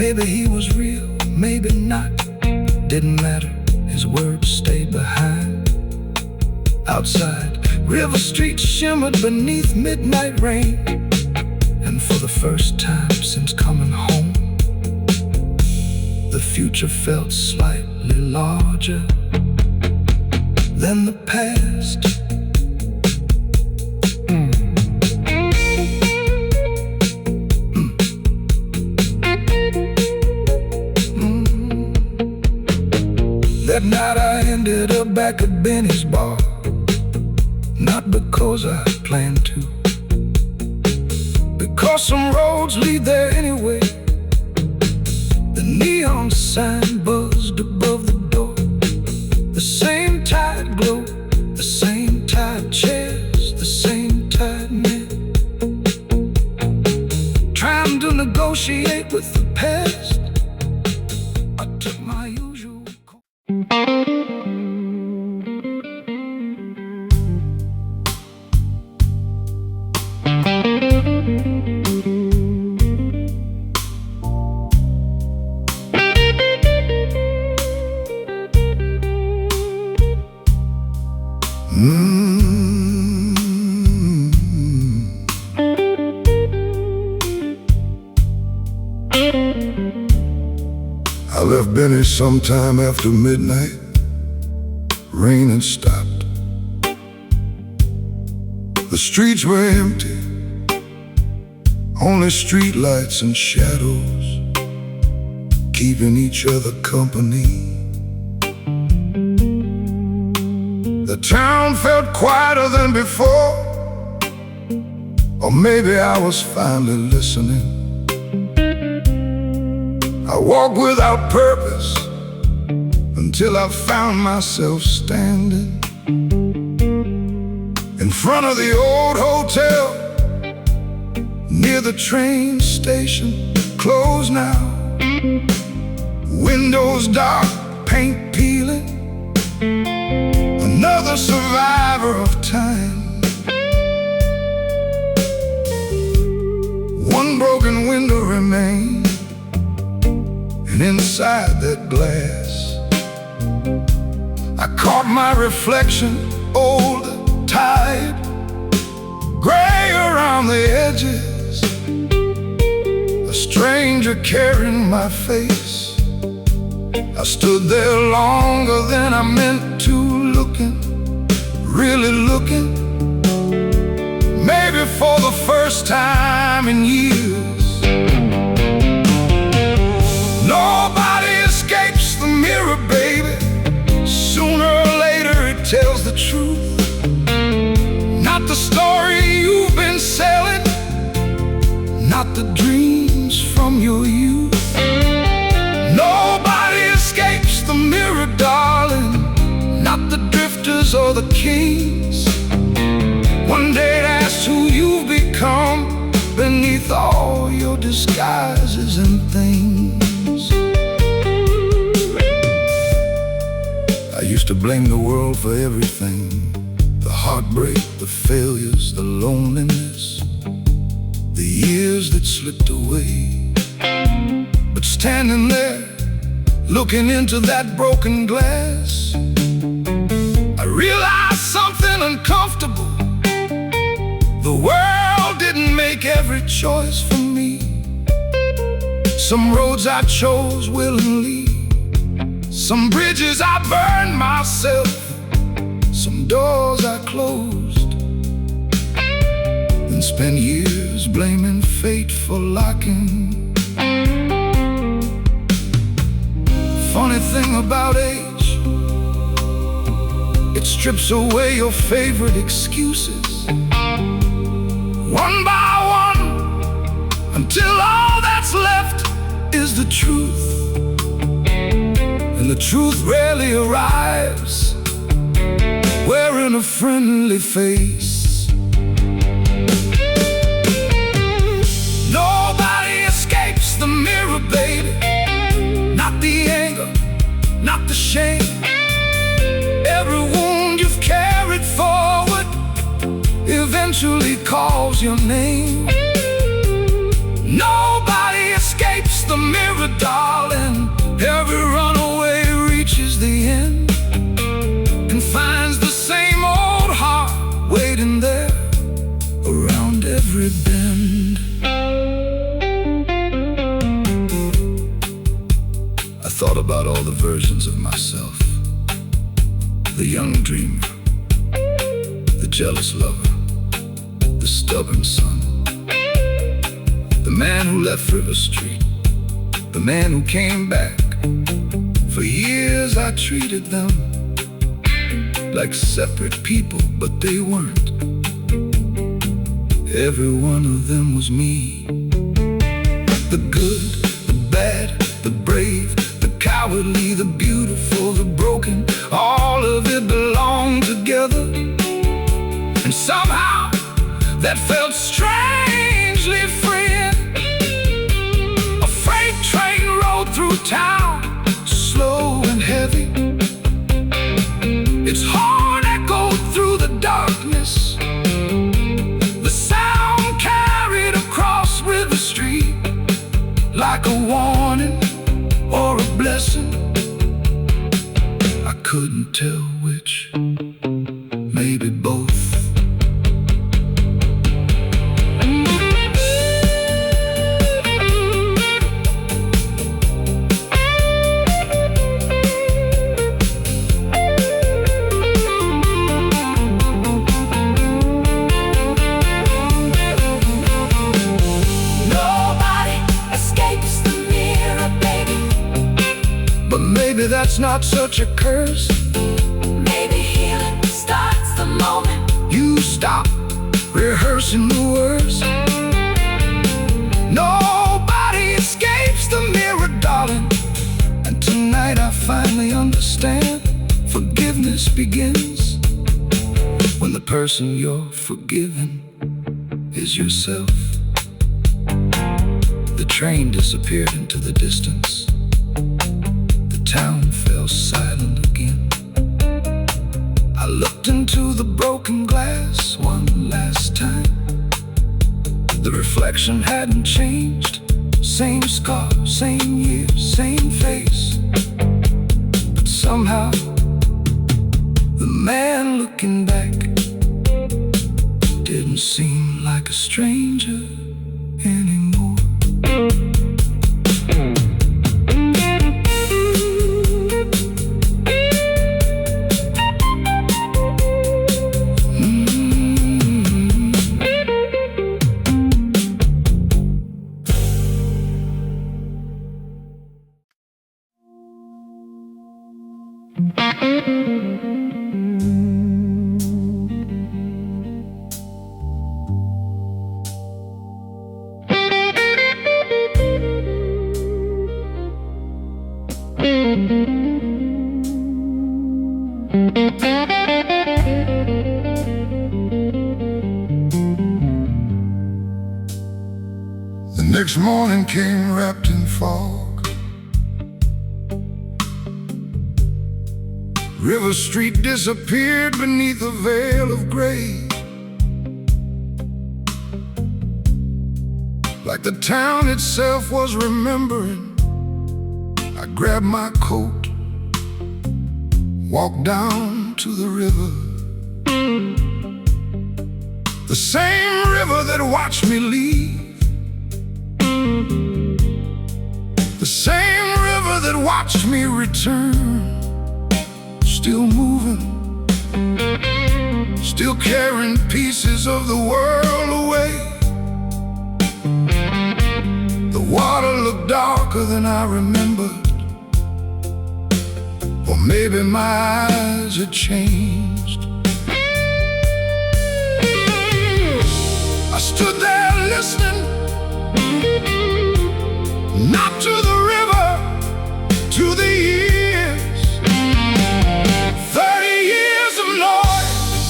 Maybe he was real, maybe not. Didn't matter, his words stayed behind. Outside, River Street shimmered beneath midnight rain. And for the first time since coming home, the future felt slightly larger than the past. That night I ended up back at Benny's bar, not because I planned to, because some roads lead there anyway. The neon sign buzzed above the door, the same tired glow, the same tired chairs, the same tired men, trying to negotiate I left Benny sometime after midnight. Rain had stopped. The streets were empty, only street lights and shadows keeping each other company. The town felt quieter than before, or maybe I was finally listening. I walked without purpose until I found myself standing in front of the old hotel near the train station, closed now. Windows dark, paint peeling, another survivor of time. One broken window remained, and inside that glass I caught my reflection, old, tired, gray around the edges, a stranger carrying my face. I stood there longer than I meant to, looking, really looking, maybe for the first time in years. Nobody escapes the mirror, baby. Sooner or later it tells the truth. Not the story you've been selling, not the dreams from your youth. Nobody escapes the mirror, darling, not the drifters or the kings. One day that's who you've become beneath all your disguises and things. I used to blame the world for everything, the heartbreak, the failures, the loneliness, the years that slipped away. But standing there, looking into that broken glass, I realized something uncomfortable. The world didn't make every choice for me. Some roads I chose willingly, some bridges I burned myself, some doors I closed, and spent years blaming fate for locking. Funny thing about age, it strips away your favorite excuses, one by one, until all that's left is the truth. And the truth rarely arrives wearing a friendly face. Nobody escapes the mirror, baby. Not the anger, not the shame. Every wound you've carried forward eventually calls your name. Nobody escapes the mirror, darling. Every runaway reaches the end and finds the same old heart waiting there around every bend. I thought about all the versions of myself, the young dreamer, the jealous lover, the stubborn son, the man who left River Street, the man who came back. For years I treated them like separate people, but they weren't. Every one of them was me. The good, the bad, the brave, the cowardly, the beautiful, the broken, all of it belonged together. And somehow that felt strangely freeing. A freight train rode through town, slow and heavy. Its horn echoed through the darkness. The sound carried across River Street like a warning or a blessing. I couldn't tell which. Maybe maybe both. Maybe that's not such a curse.
Maybe healing starts the moment
you stop rehearsing the worst. Nobody escapes the mirror, darling. And tonight I finally understand. Forgiveness begins when the person you're forgiving is yourself. The train disappeared into the distance. Town fell silent again. I looked into the broken glass one last time. The reflection hadn't changed. Same scar, same year, same face. But somehow, the man looking back didn't seem like a stranger anymore. The next morning came wrapped in fog. River Street disappeared beneath a veil of gray. Like the town itself was remembering, I grabbed my coat, walked down to the river. The same river that watched me leave. The same river that watched me return. Still moving, still carrying pieces of the world away. The water looked darker than I remembered, or maybe my eyes had changed. I stood there listening, not to the river, to the years. 30 years of noise,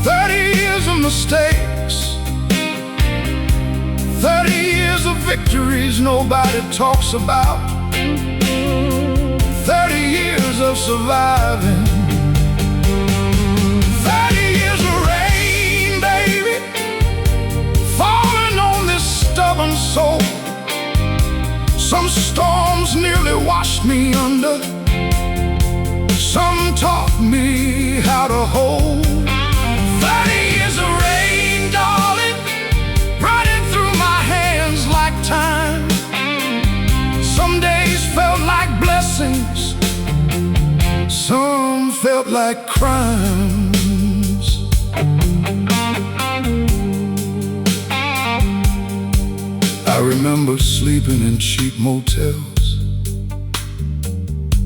30 years of mistakes, 30 years of victories nobody talks about, 30 years of surviving, 30 years of rain, baby, falling on this stubborn soul. Some storms nearly washed me under. Some taught me how to hold. 30 years of rain, darling, running through my hands like time. Some days felt like blessings, some felt like crimes. I remember sleeping in cheap motels,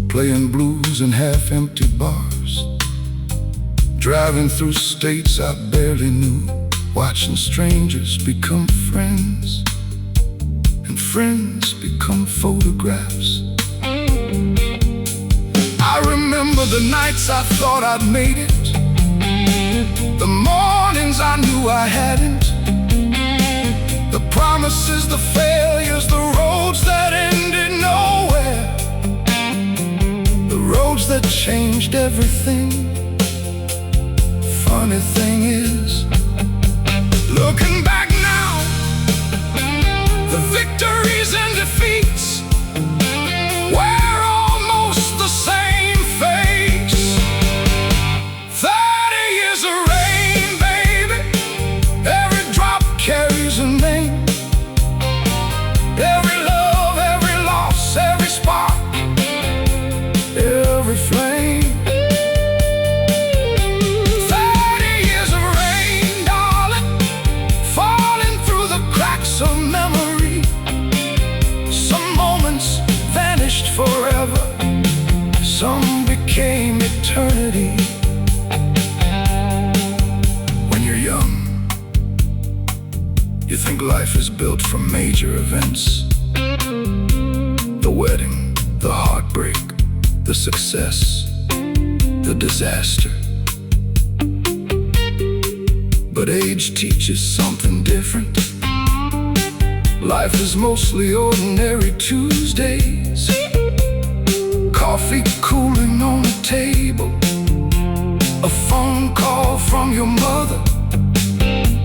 playing blues in half-empty bars, driving through states I barely knew, watching strangers become friends, and friends become photographs. I remember the nights I thought I'd made it, the mornings I knew I hadn't, the promises, the failures, the roads that ended nowhere, the roads that changed everything. Funny thing is, looking back now, the victories and defeats wear almost the same face. built from major events. The wedding, the heartbreak, the success, the disaster. But age teaches something different. Life is mostly ordinary Tuesdays. Coffee cooling on the table, a phone call from your mother,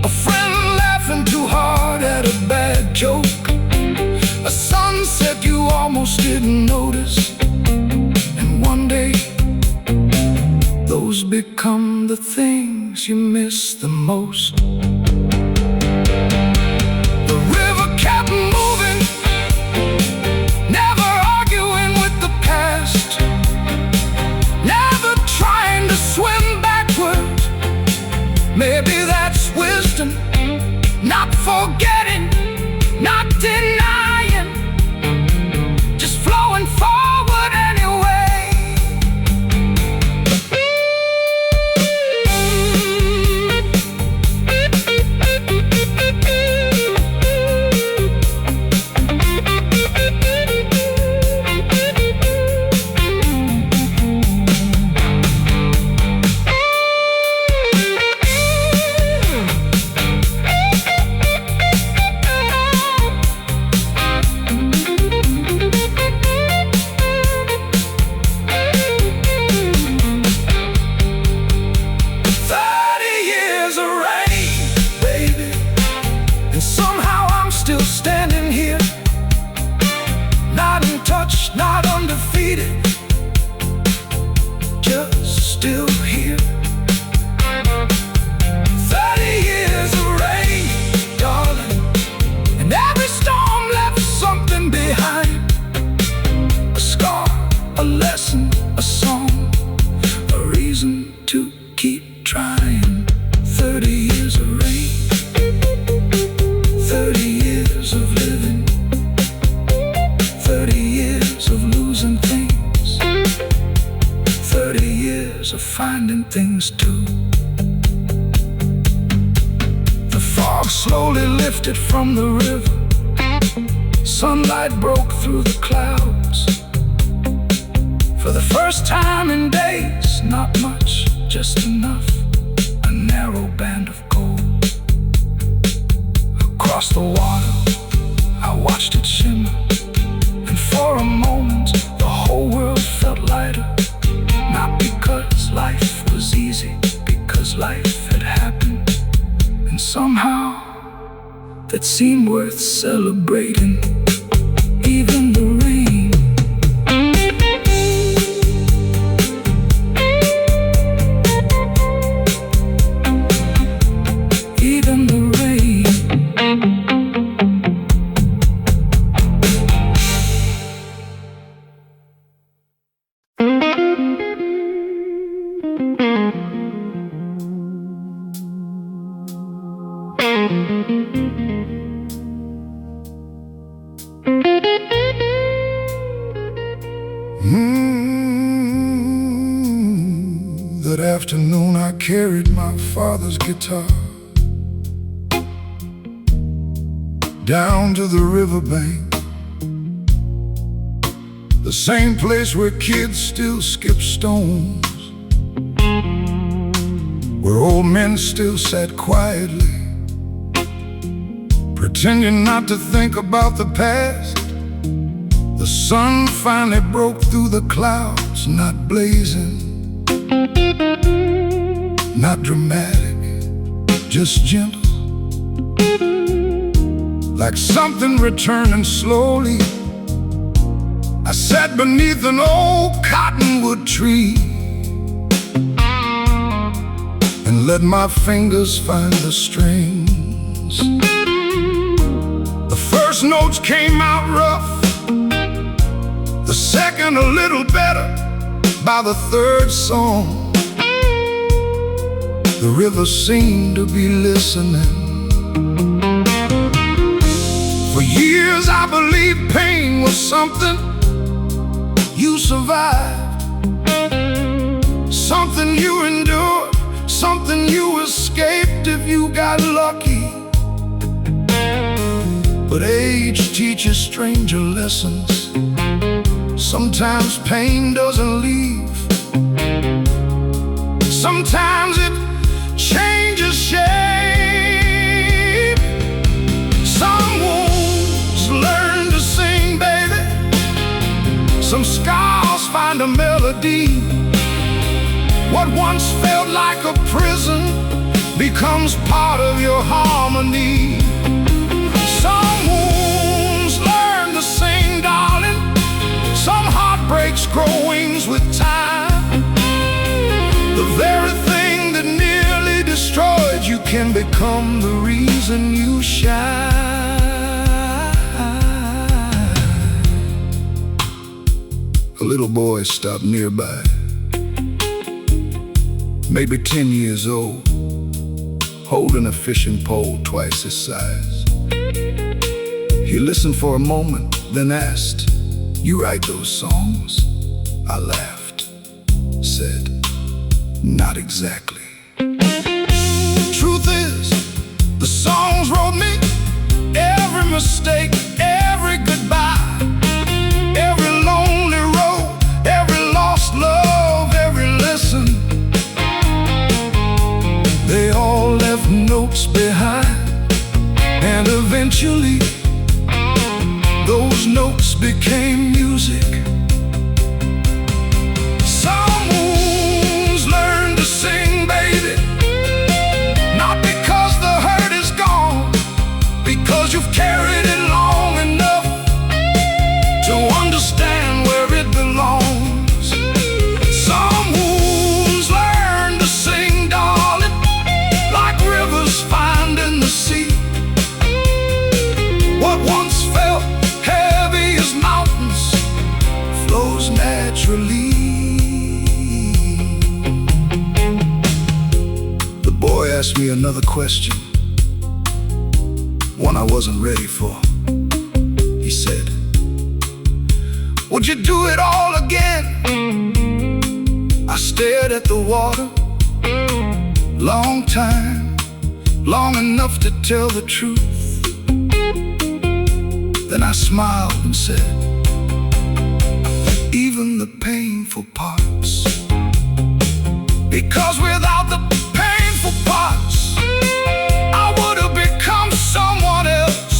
a friend laughing too hard at a bad joke, a sunset you almost didn't notice. And one day, those become the things you miss the most. The river kept moving, never arguing with the past, never trying to swim backwards. Maybe that's wisdom, not forgetting, not denying, just flowing forward anyway. Standing here, not in touch, not undefeated, just still here. 30 years of rain, darling, and every storm left something behind. A scar, a lesson, a song, a reason to keep trying. 30 years of rain, 30 years of living, 30 years of losing things, 30 years of finding things too. The fog slowly lifted from the river, sunlight broke through the clouds. For the first time in days, not much, just enough, a narrow band of gold. Across the water, I watched it shimmer, and for a moment, the whole world felt lighter. Not because life was easy, because life had happened, and somehow, that seemed worth celebrating. Even the rain, even the rain. That afternoon I carried my father's guitar down to the riverbank, the same place where kids still skip stones, where old men still sat quietly, pretending not to think about the past. The sun finally broke through the clouds, not blazing, not dramatic, just gentle, like something returning slowly. I sat beneath an old cottonwood tree and let my fingers find the strings. The first notes came out rough, the second a little better. By the third song, the river seemed to be listening. For years I believed pain was something you survived, something you endured, something you escaped if you got lucky. But age teaches stranger lessons. Sometimes pain doesn't leave. Sometimes it changes shape. Some wounds learn to sing, baby. Some scars find a melody. What once felt like a prison becomes part of your harmony. Some wounds learn to sing, darling. Some heartbreaks grow wings with time. The very thing that nearly destroyed you can become the reason you shine. A little boy stopped nearby, maybe 10 years old, holding a fishing pole twice his size. He listened for a moment, then asked, "You write those songs?" I laughed, said, "Not exactly." Truth is, the songs wrote me. Every mistake, every goodbye, every lonely road, every lost love, every lesson. They all left notes behind, and eventually those notes became music. Some wounds learn to sing, baby, not because the hurt is gone, because you've carried it long enough to understand where it belongs. Some wounds learn to sing, darling, like rivers find in the sea. What once felt heavy as mountains flows naturally. The boy asked me another question, one I wasn't ready for. He said, "Would you do it all again?" I stared at the water. Long time, long enough to tell the truth. Then I smiled and said, "Even the painful parts. Because without the painful parts, I would have become someone else.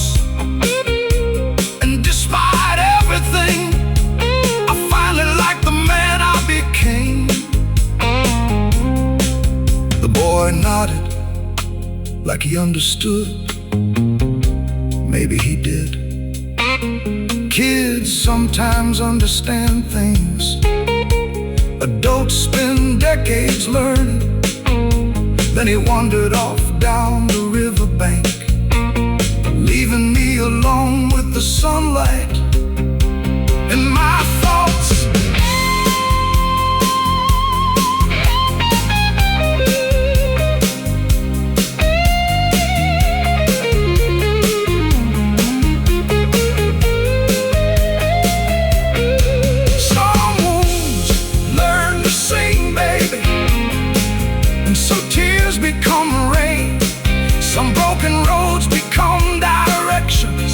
And despite everything, I finally liked the man I became." The boy nodded, like he understood. Maybe he did. Kids sometimes understand things. Adults spend decades learning. Then he wandered off down the riverbank, leaving me alone with the sunlight in my thoughts. Become rain. Some broken roads become directions.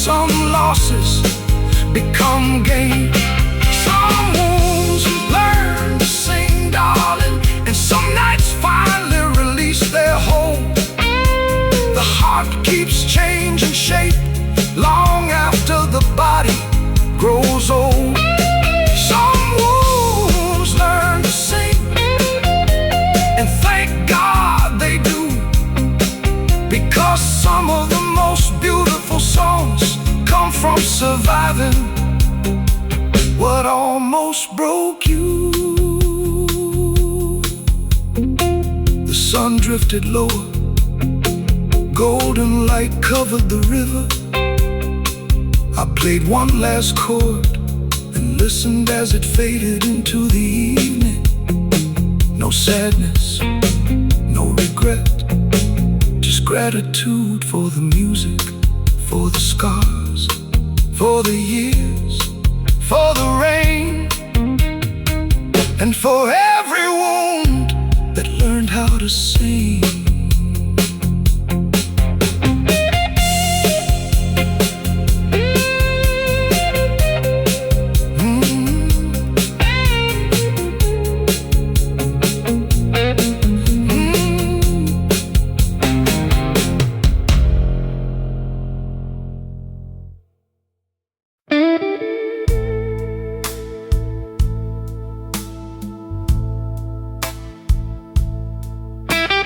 Some losses become gain. Some wounds learn to sing, darling, and some nights finally release their hold. The heart keeps changing shape long after the body grows old. Some wounds learn to sing, and thank God they do, because some of the most beautiful songs come from surviving what almost broke you. The sun drifted lower, golden light covered the river. I played one last chord and listened as it faded into the evening. No sadness, no regret, just gratitude for the music, for the scars, for the years, for the rain, and for every wound that learned how to sing. I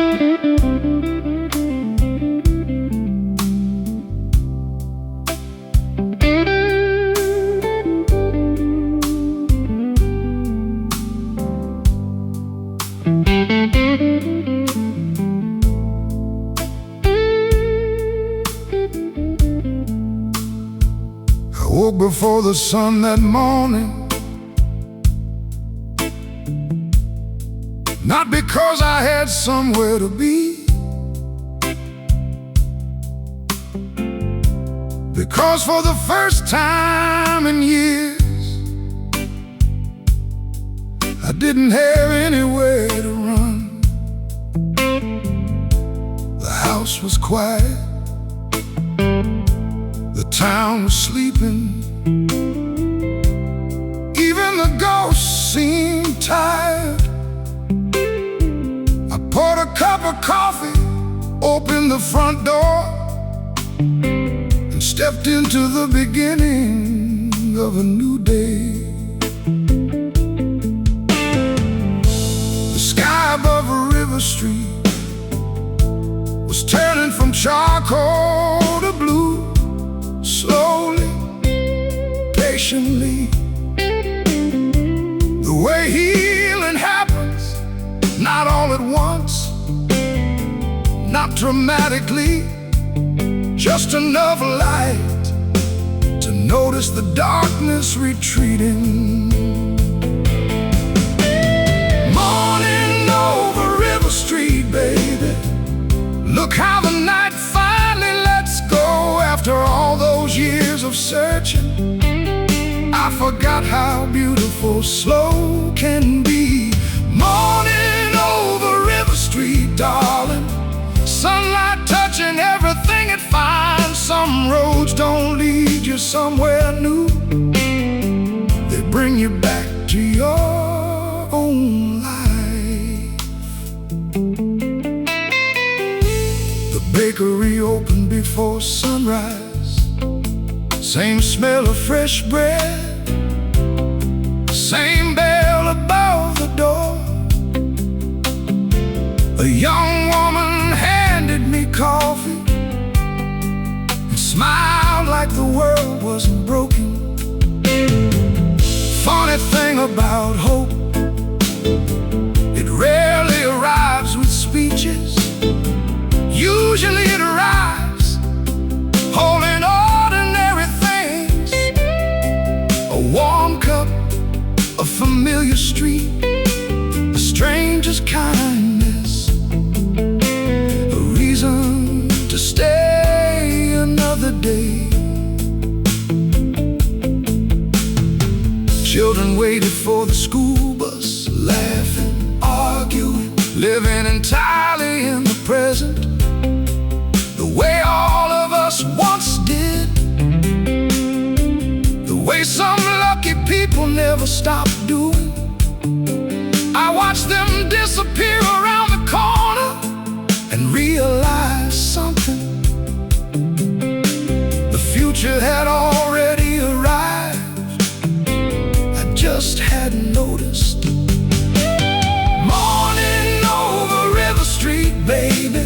woke before the sun that morning, not because I had somewhere to be, because for the first time in years I didn't have anywhere to run. The house was quiet, the town was sleeping, even the ghosts seemed tired. I poured a cup of coffee, opened the front door, and stepped into the beginning of a new day. The sky above River Street was turning from charcoal to blue, slowly, patiently. The way healing happens, not all at once, not dramatically, just enough light to notice the darkness retreating. Morning over River Street, baby, look how the night finally lets go. After all those years of searching, I forgot how beautiful slow can be. Morning over River Street, darling, sunlight touching everything it finds. Some roads don't lead you somewhere new, they bring you back to your own life. The bakery opened before sunrise, same smell of fresh bread, same bell above the door. A young woman handed me coffee and smiled like the world wasn't broken. Funny thing about hope, it rarely arrives with speeches. Usually it arrives holding ordinary things, a warm cup, a familiar street, a stranger's kindness, a reason to stay another day. Children waited for the school bus, laughing, arguing, living entirely in the present, the way all of us once did, the way some lucky people never stop doing. I watched them disappear around the corner and realized something. The future had already arrived, I just hadn't noticed. Morning over River Street, baby,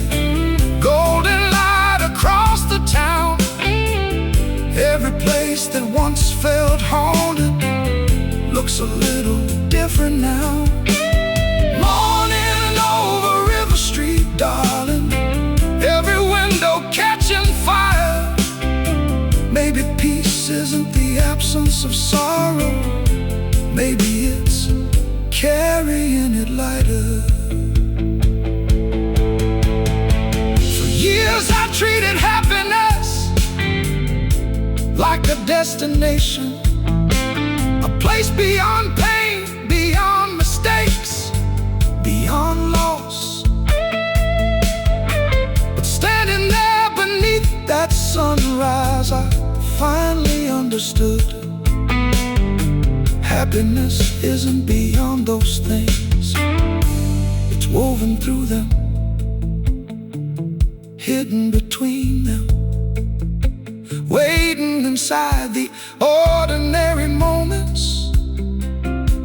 golden light across the town. Every place that once felt haunted looks a little different now. Morning over River Street, darling, every window catching fire. Maybe peace isn't the absence of sorrow, maybe it's carrying it lighter. For years I treated happiness like a destination, a place beyond pain, beyond mistakes, beyond loss. But standing there beneath that sunrise, I finally understood. Happiness isn't beyond those things, it's woven through them, hidden between them, waiting inside the ordinary moments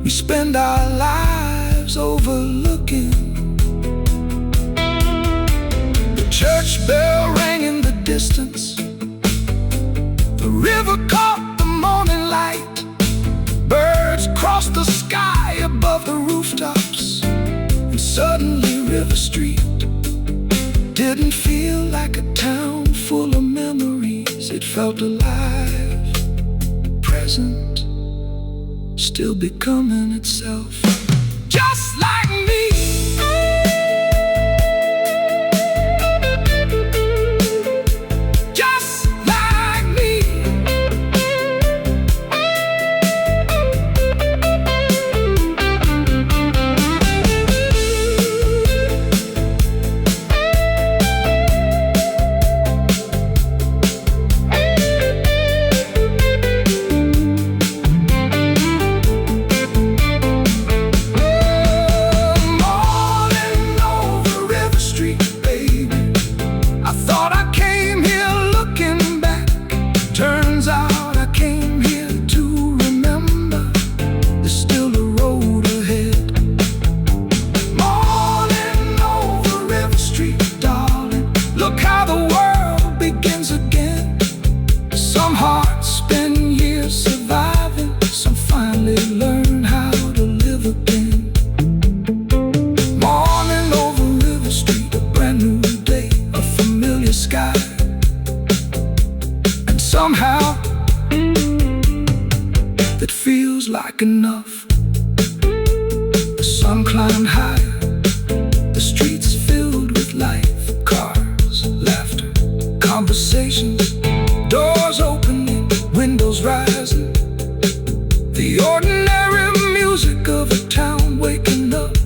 we spend our lives overlooking. street didn't feel like a town full of memories. It felt alive, present, still becoming itself. Just like me. Just like me. Some hearts spend years surviving, some finally learn how to live again. Morning over River Street, a brand new day, a familiar sky. And somehow, that feels like enough. The sun climbed higher, the streets filled with life, cars, laughter, conversations, doors opening, windows rising. The ordinary music of a town waking up.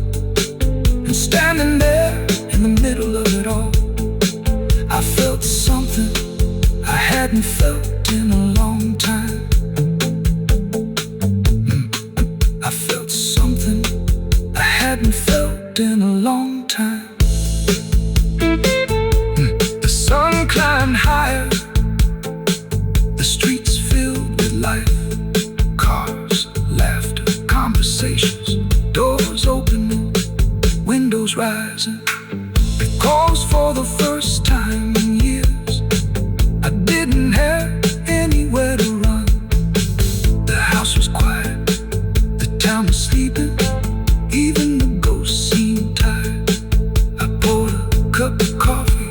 And standing there in the middle of it all, I felt something I hadn't felt in a long time. I felt something I hadn't felt in a long time. The sun climbed higher, the streets filled with life, cars, laughter, conversations, doors opening, windows rising. Because for the first time in years, I didn't have anywhere to run. The house was quiet, the town was sleeping, even the ghosts seemed tired. I poured a cup of coffee,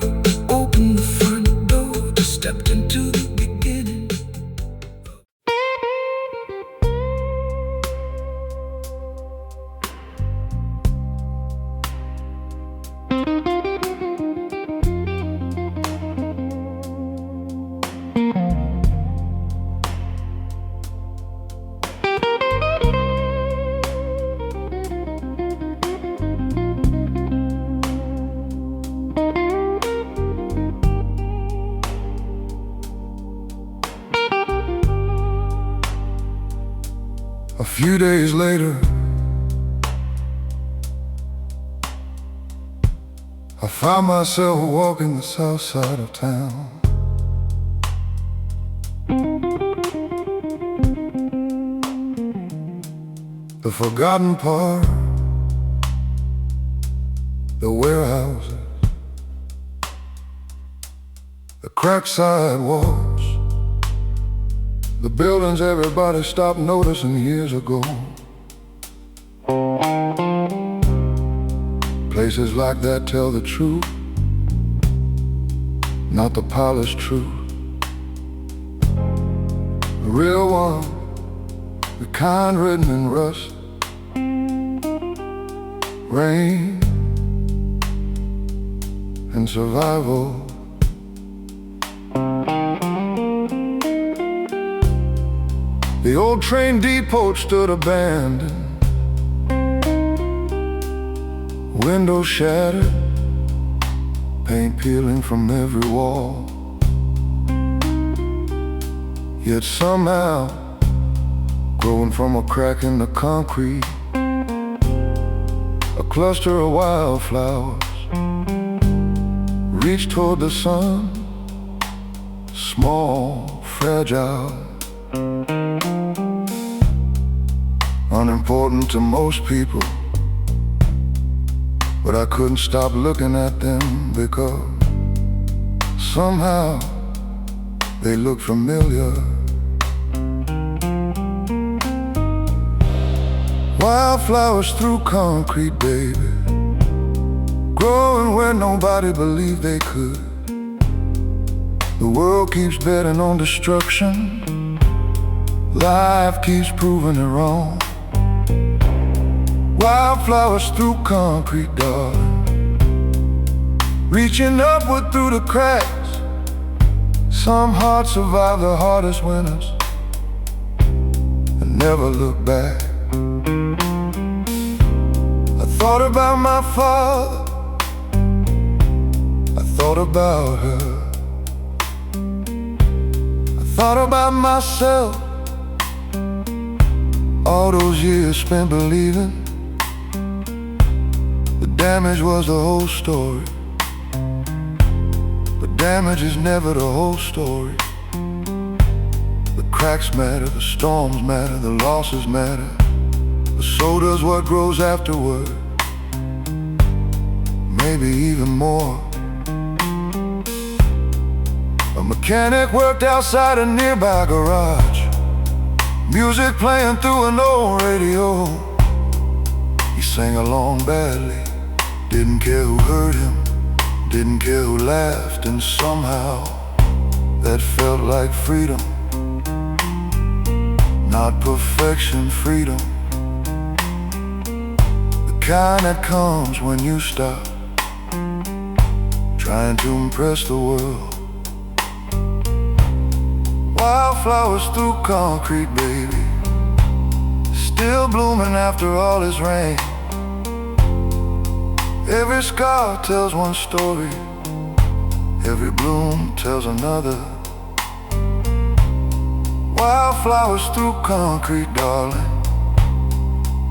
opened the front door, stepped into the beginning. A few days later, I found myself walking the south side of town. The forgotten part, the warehouses, the cracked sidewalks, the buildings everybody stopped noticing years ago. Places like that tell the truth, not the polished truth. The real one, the kind written in rust, rain, and survival. The old train depot stood abandoned, windows shattered, paint peeling from every wall. Yet somehow, growing from a crack in the concrete, a cluster of wildflowers reached toward the sun, small, fragile, unimportant to most people. But I couldn't stop looking at them because somehow they looked familiar. Wildflowers through concrete, baby, going where nobody believed they could. The world keeps betting on destruction. Life keeps proving it wrong. Wildflowers through concrete, darling, reaching upward through the cracks. Some hearts survive the hardest winters and never look back. I thought about my father, I thought about her, I thought about myself, all those years spent believing the damage was the whole story. But damage is never the whole story. The cracks matter, the storms matter, the losses matter, but so does what grows afterward. Maybe even more. A mechanic worked outside a nearby garage, music playing through an old radio. He sang along badly, didn't care who heard him, didn't care who laughed, and somehow that felt like freedom. Not perfection, freedom, the kind that comes when you stop trying to impress the world. Wildflowers through concrete, baby, still blooming after all this rain. Every scar tells one story, every bloom tells another. Wildflowers through concrete, darling,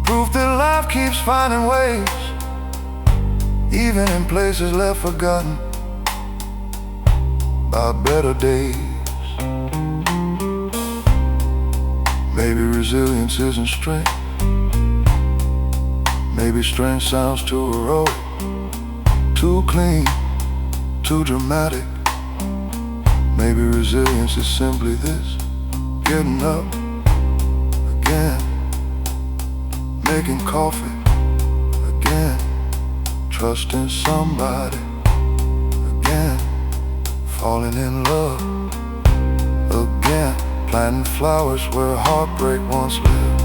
proof that life keeps finding ways, even in places left forgotten by better days. Maybe resilience isn't strength, maybe strength sounds too heroic, too clean, too dramatic. Maybe resilience is simply this: getting up again, making coffee again, trusting somebody again, falling in love again, planting flowers where heartbreak once lived.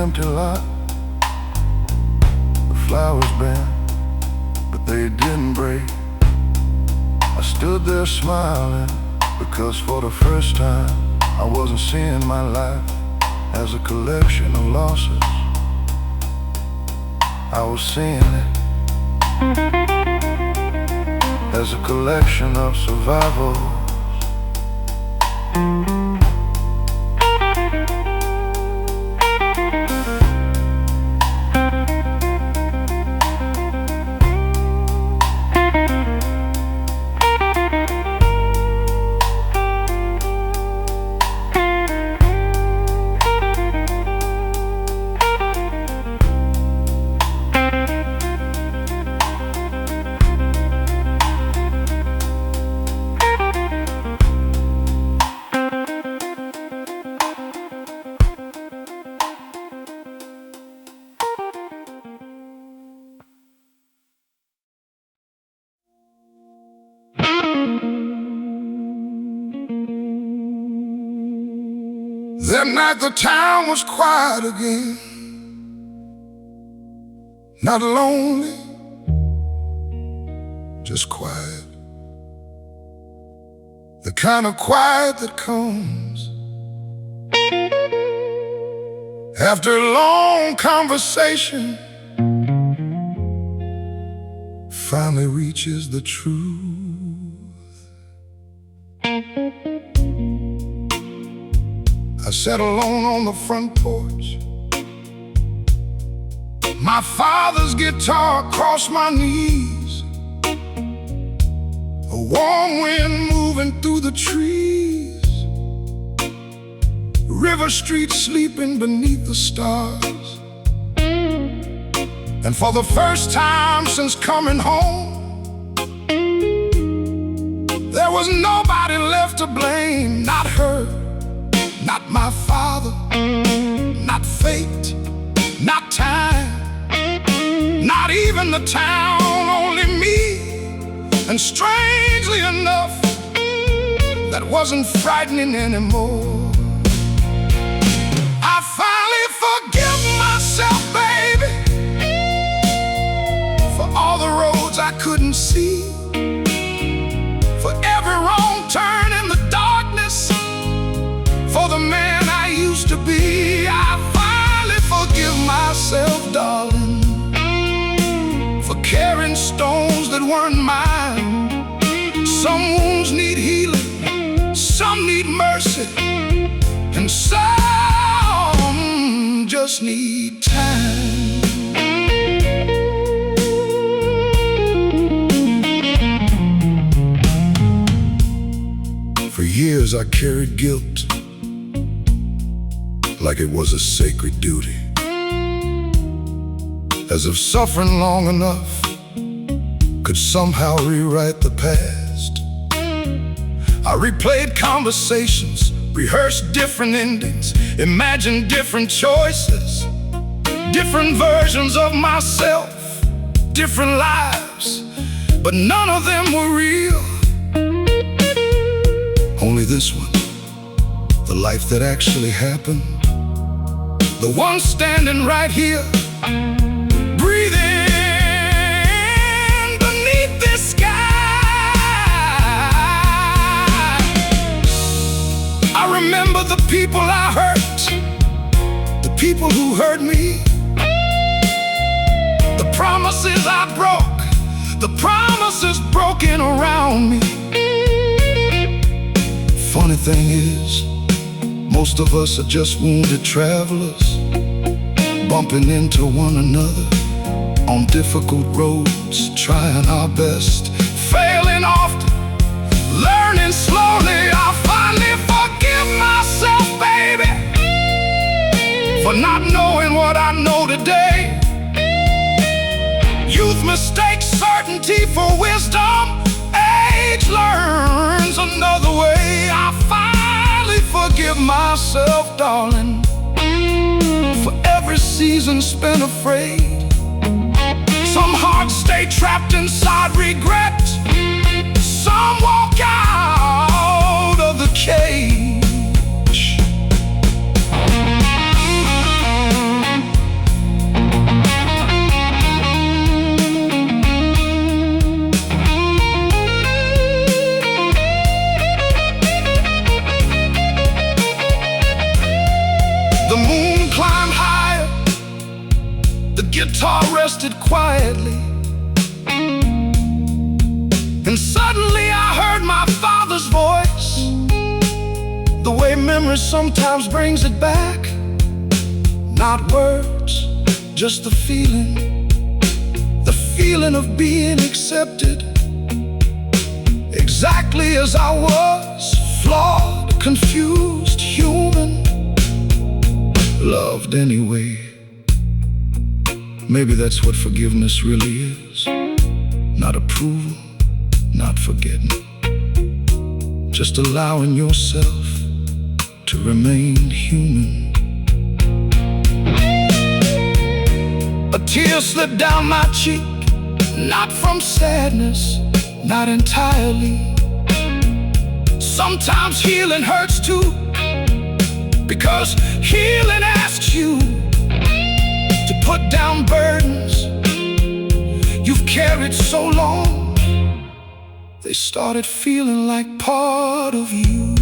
Empty lot, the flowers bent, but they didn't break. I stood there smiling, because for the first time I wasn't seeing my life as a collection of losses. I was seeing it as a collection of survivals. That night the town was quiet again, not lonely, just quiet. The kind of quiet that comes after a long conversation, finally reaches the truth. I sat alone on the front porch. My father's guitar across my knees, a warm wind moving through the trees, River Street sleeping beneath the stars. And for the first time since coming home, there was nobody left to blame. Not her, not my father, not fate, not time, not even the town, only me. And strangely enough, that wasn't frightening anymore. I finally forgive myself, baby, for all the roads I couldn't see, for every wrong turn in the darkness, for the man I used to be. I finally forgive myself, darling, for carrying stones that weren't mine. Some wounds need healing, some need mercy, and some just need time. For years I carried guilt like it was a sacred duty, as if suffering long enough could somehow rewrite the past. I replayed conversations, rehearsed different endings, imagined different choices, different versions of myself, different lives, but none of them were real. Only this one, the life that actually happened, the one standing right here, breathing beneath this sky. I remember the people I hurt, the people who hurt me, the promises I broke, the promises broken around me. Funny thing is, most of us are just wounded travelers, bumping into one another on difficult roads, trying our best, failing often, learning slowly. I finally forgive myself, baby, for not knowing what I know today. Youth mistakes certainty for wisdom, age learns another way. I finally forgive myself, darling, for every season spent afraid. Some hearts stay trapped inside regret, some walk out of the cage. The moon climbed higher, the guitar rested quietly, and suddenly I heard my father's voice, the way memory sometimes brings it back. Not words, just the feeling of being accepted, exactly as I was, flawed, confused, human, loved anyway. Maybe that's what forgiveness really is. Not approval, not forgetting, just allowing yourself to remain human. A tear slipped down my cheek, not from sadness, not entirely. Sometimes healing hurts too, because healing asks you to put down burdens you've carried so long, they started feeling like part of you.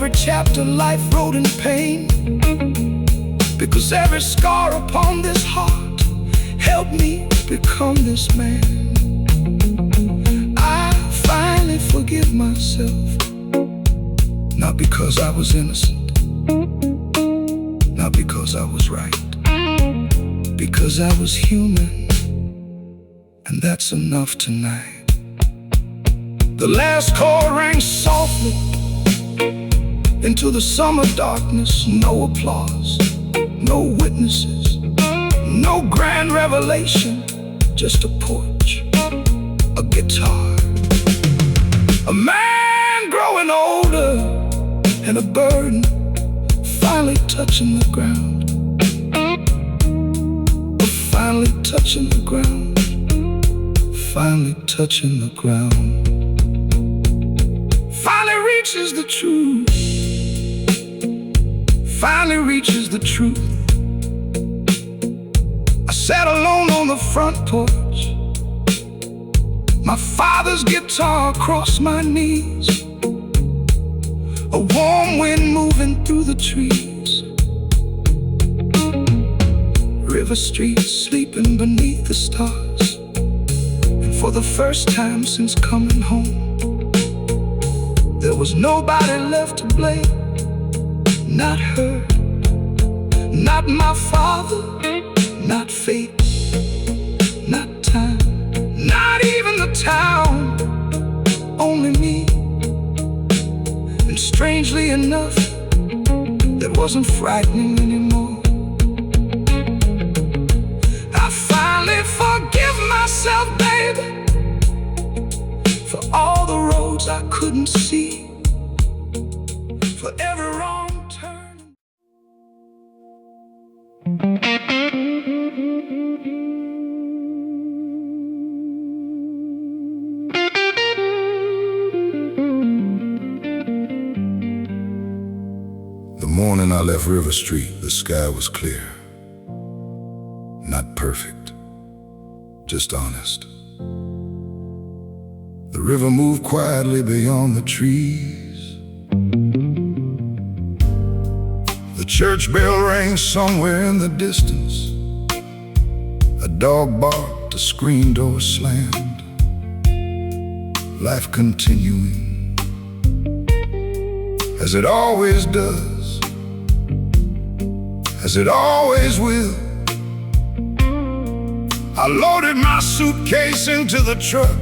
every chapter life wrote in pain, because every scar upon this heart helped me become this man. I finally forgive myself, not because I was innocent, not because I was right, because I was human, and that's enough tonight. The last chord rang softly into the summer darkness. No applause, no witnesses, no grand revelation, just a porch, a guitar, a man growing older, and a burden finally touching the ground, finally touching the ground, finally touching the ground. Finally reaches the truth, finally reaches the truth. I sat alone on the front porch, my father's guitar across my knees, a warm wind moving through the trees, River Street sleeping beneath the stars. And for the first time since coming home, there was nobody left to blame. Not her, not my father, not fate, not time, not even the town, only me. And strangely enough, that wasn't frightening anymore. I finally forgive myself, baby, for all the roads I couldn't see, for every wrong turn.
The morning I left River Street, the sky was clear. Not perfect, just honest. The river moved quietly beyond the trees. The church bell rang somewhere in the distance. A dog barked, a screen door slammed. Life continuing, as it always does, as it always will. I loaded my suitcase into the truck,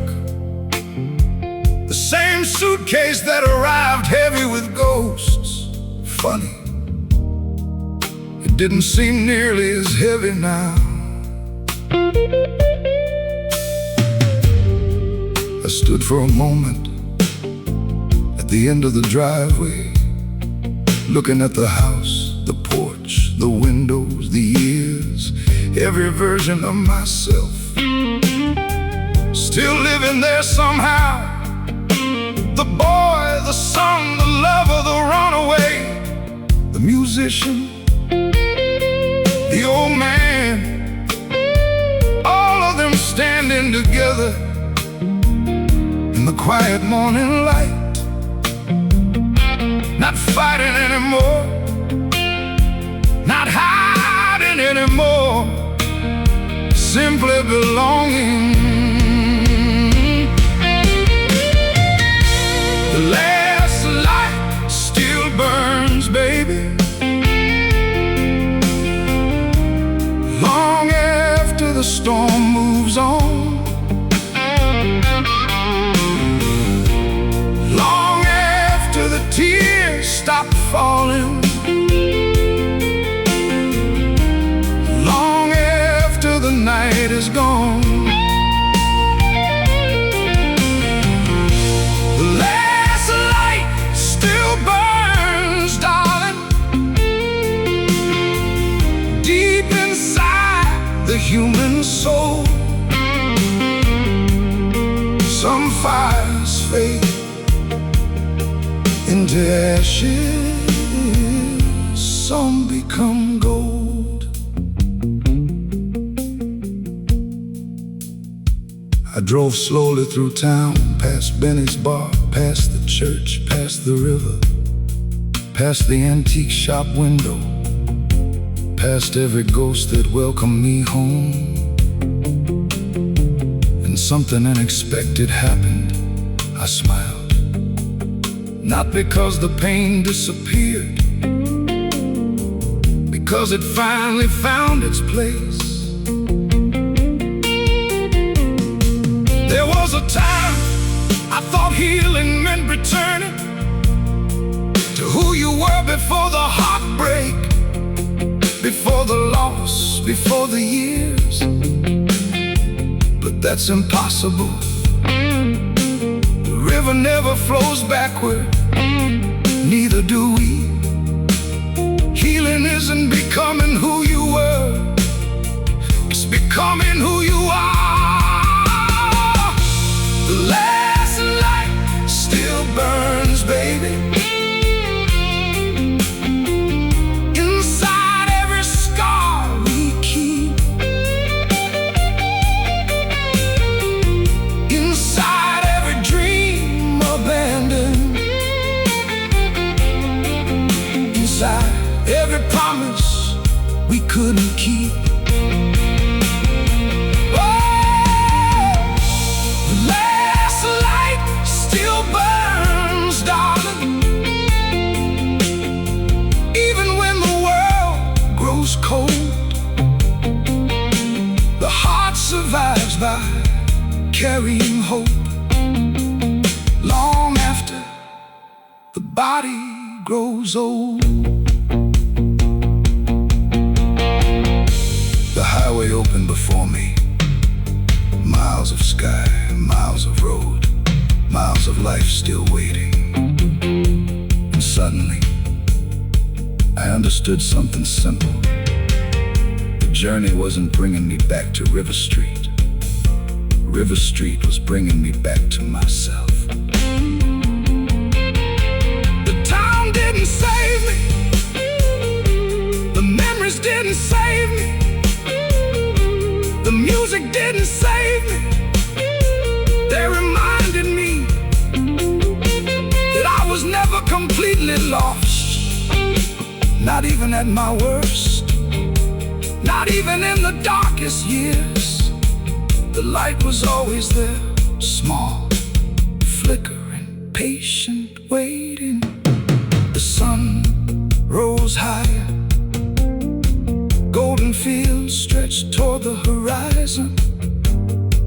the same suitcase that arrived heavy with ghosts. Funny, it didn't seem nearly as heavy now. I stood for a moment at the end of the driveway, looking at the house, the porch, the windows, the years, every version of myself still living there somehow. The boy, the son, the lover, the runaway, the musician, the old man, all of them standing together in the quiet morning light, not fighting anymore, not hiding anymore, simply belonging. The last light still burns, baby, long after the storm moves on, long after the tears stop falling, long after the night is gone. The last light still burns, darling, deep inside the human soul. Some fires fade into ashes, some become gold. I drove slowly through town, past Benny's bar, past the church, past the river, past the antique shop window, past every ghost that welcomed me home. And something unexpected happened. I smiled, not because the pain disappeared, because it finally found its place. There was a time I thought healing meant returning to who you were before the heartbreak, before the loss, before the years. But that's impossible. The river never flows backward, neither do we. Healing isn't becoming who you were, it's becoming who you are. The last light still burns, baby, inside every scar we keep, inside every dream abandoned, inside every promise we couldn't keep. Survives by carrying hope long after the body grows old. The highway opened before me, miles of sky, miles of road, miles of life still waiting. And suddenly I understood something simple. The journey wasn't bringing me back to River Street. River Street was bringing me back to myself. The town didn't save me, the memories didn't save me, the music didn't save me. They reminded me that I was never completely lost, not even at my worst. Not even in the darkest years, the light was always there, small, flickering, patient, waiting. The sun rose higher, golden fields stretched toward the horizon.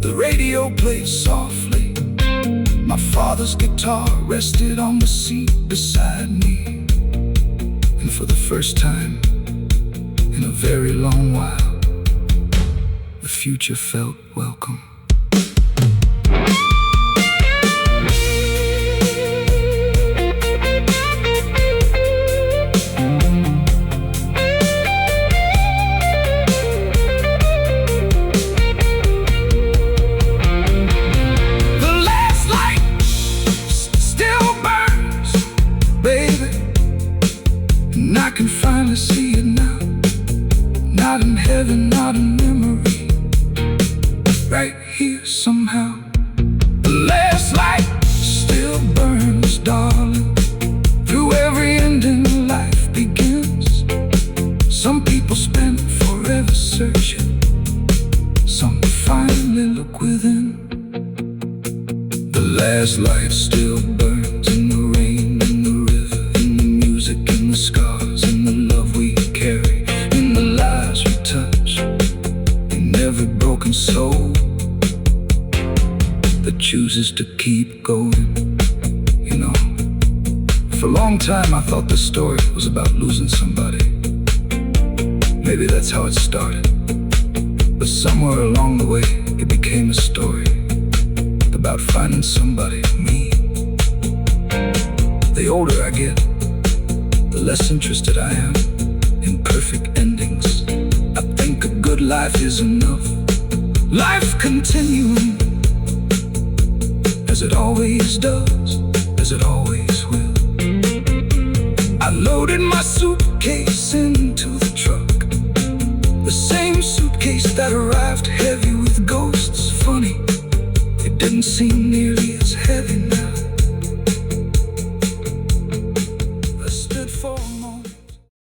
The radio played softly, my father's guitar rested on the seat beside me. And for the first time in a very long while, the future felt welcome. The last light still burns, baby, and I can finally see it now. Not in heaven, not in memory, right here somehow. The last light still burns, darling. Through every ending, life begins. Some people spend forever searching, some finally look within. The last light still burns in the rain, in the river, in the music, in the scars, in the love we carry, every broken soul that chooses to keep going. You know, for a long time I thought this story was about losing somebody. Maybe that's how it started, but somewhere along the way it became a story about finding somebody, me. The older I get, the less interested I am in perfect endings. I think a good life is enough. Life continuing, as it always does, as it always will. I loaded my suitcase into the truck, the same suitcase that arrived heavy with ghosts. Funny, it didn't seem nearly as heavy now.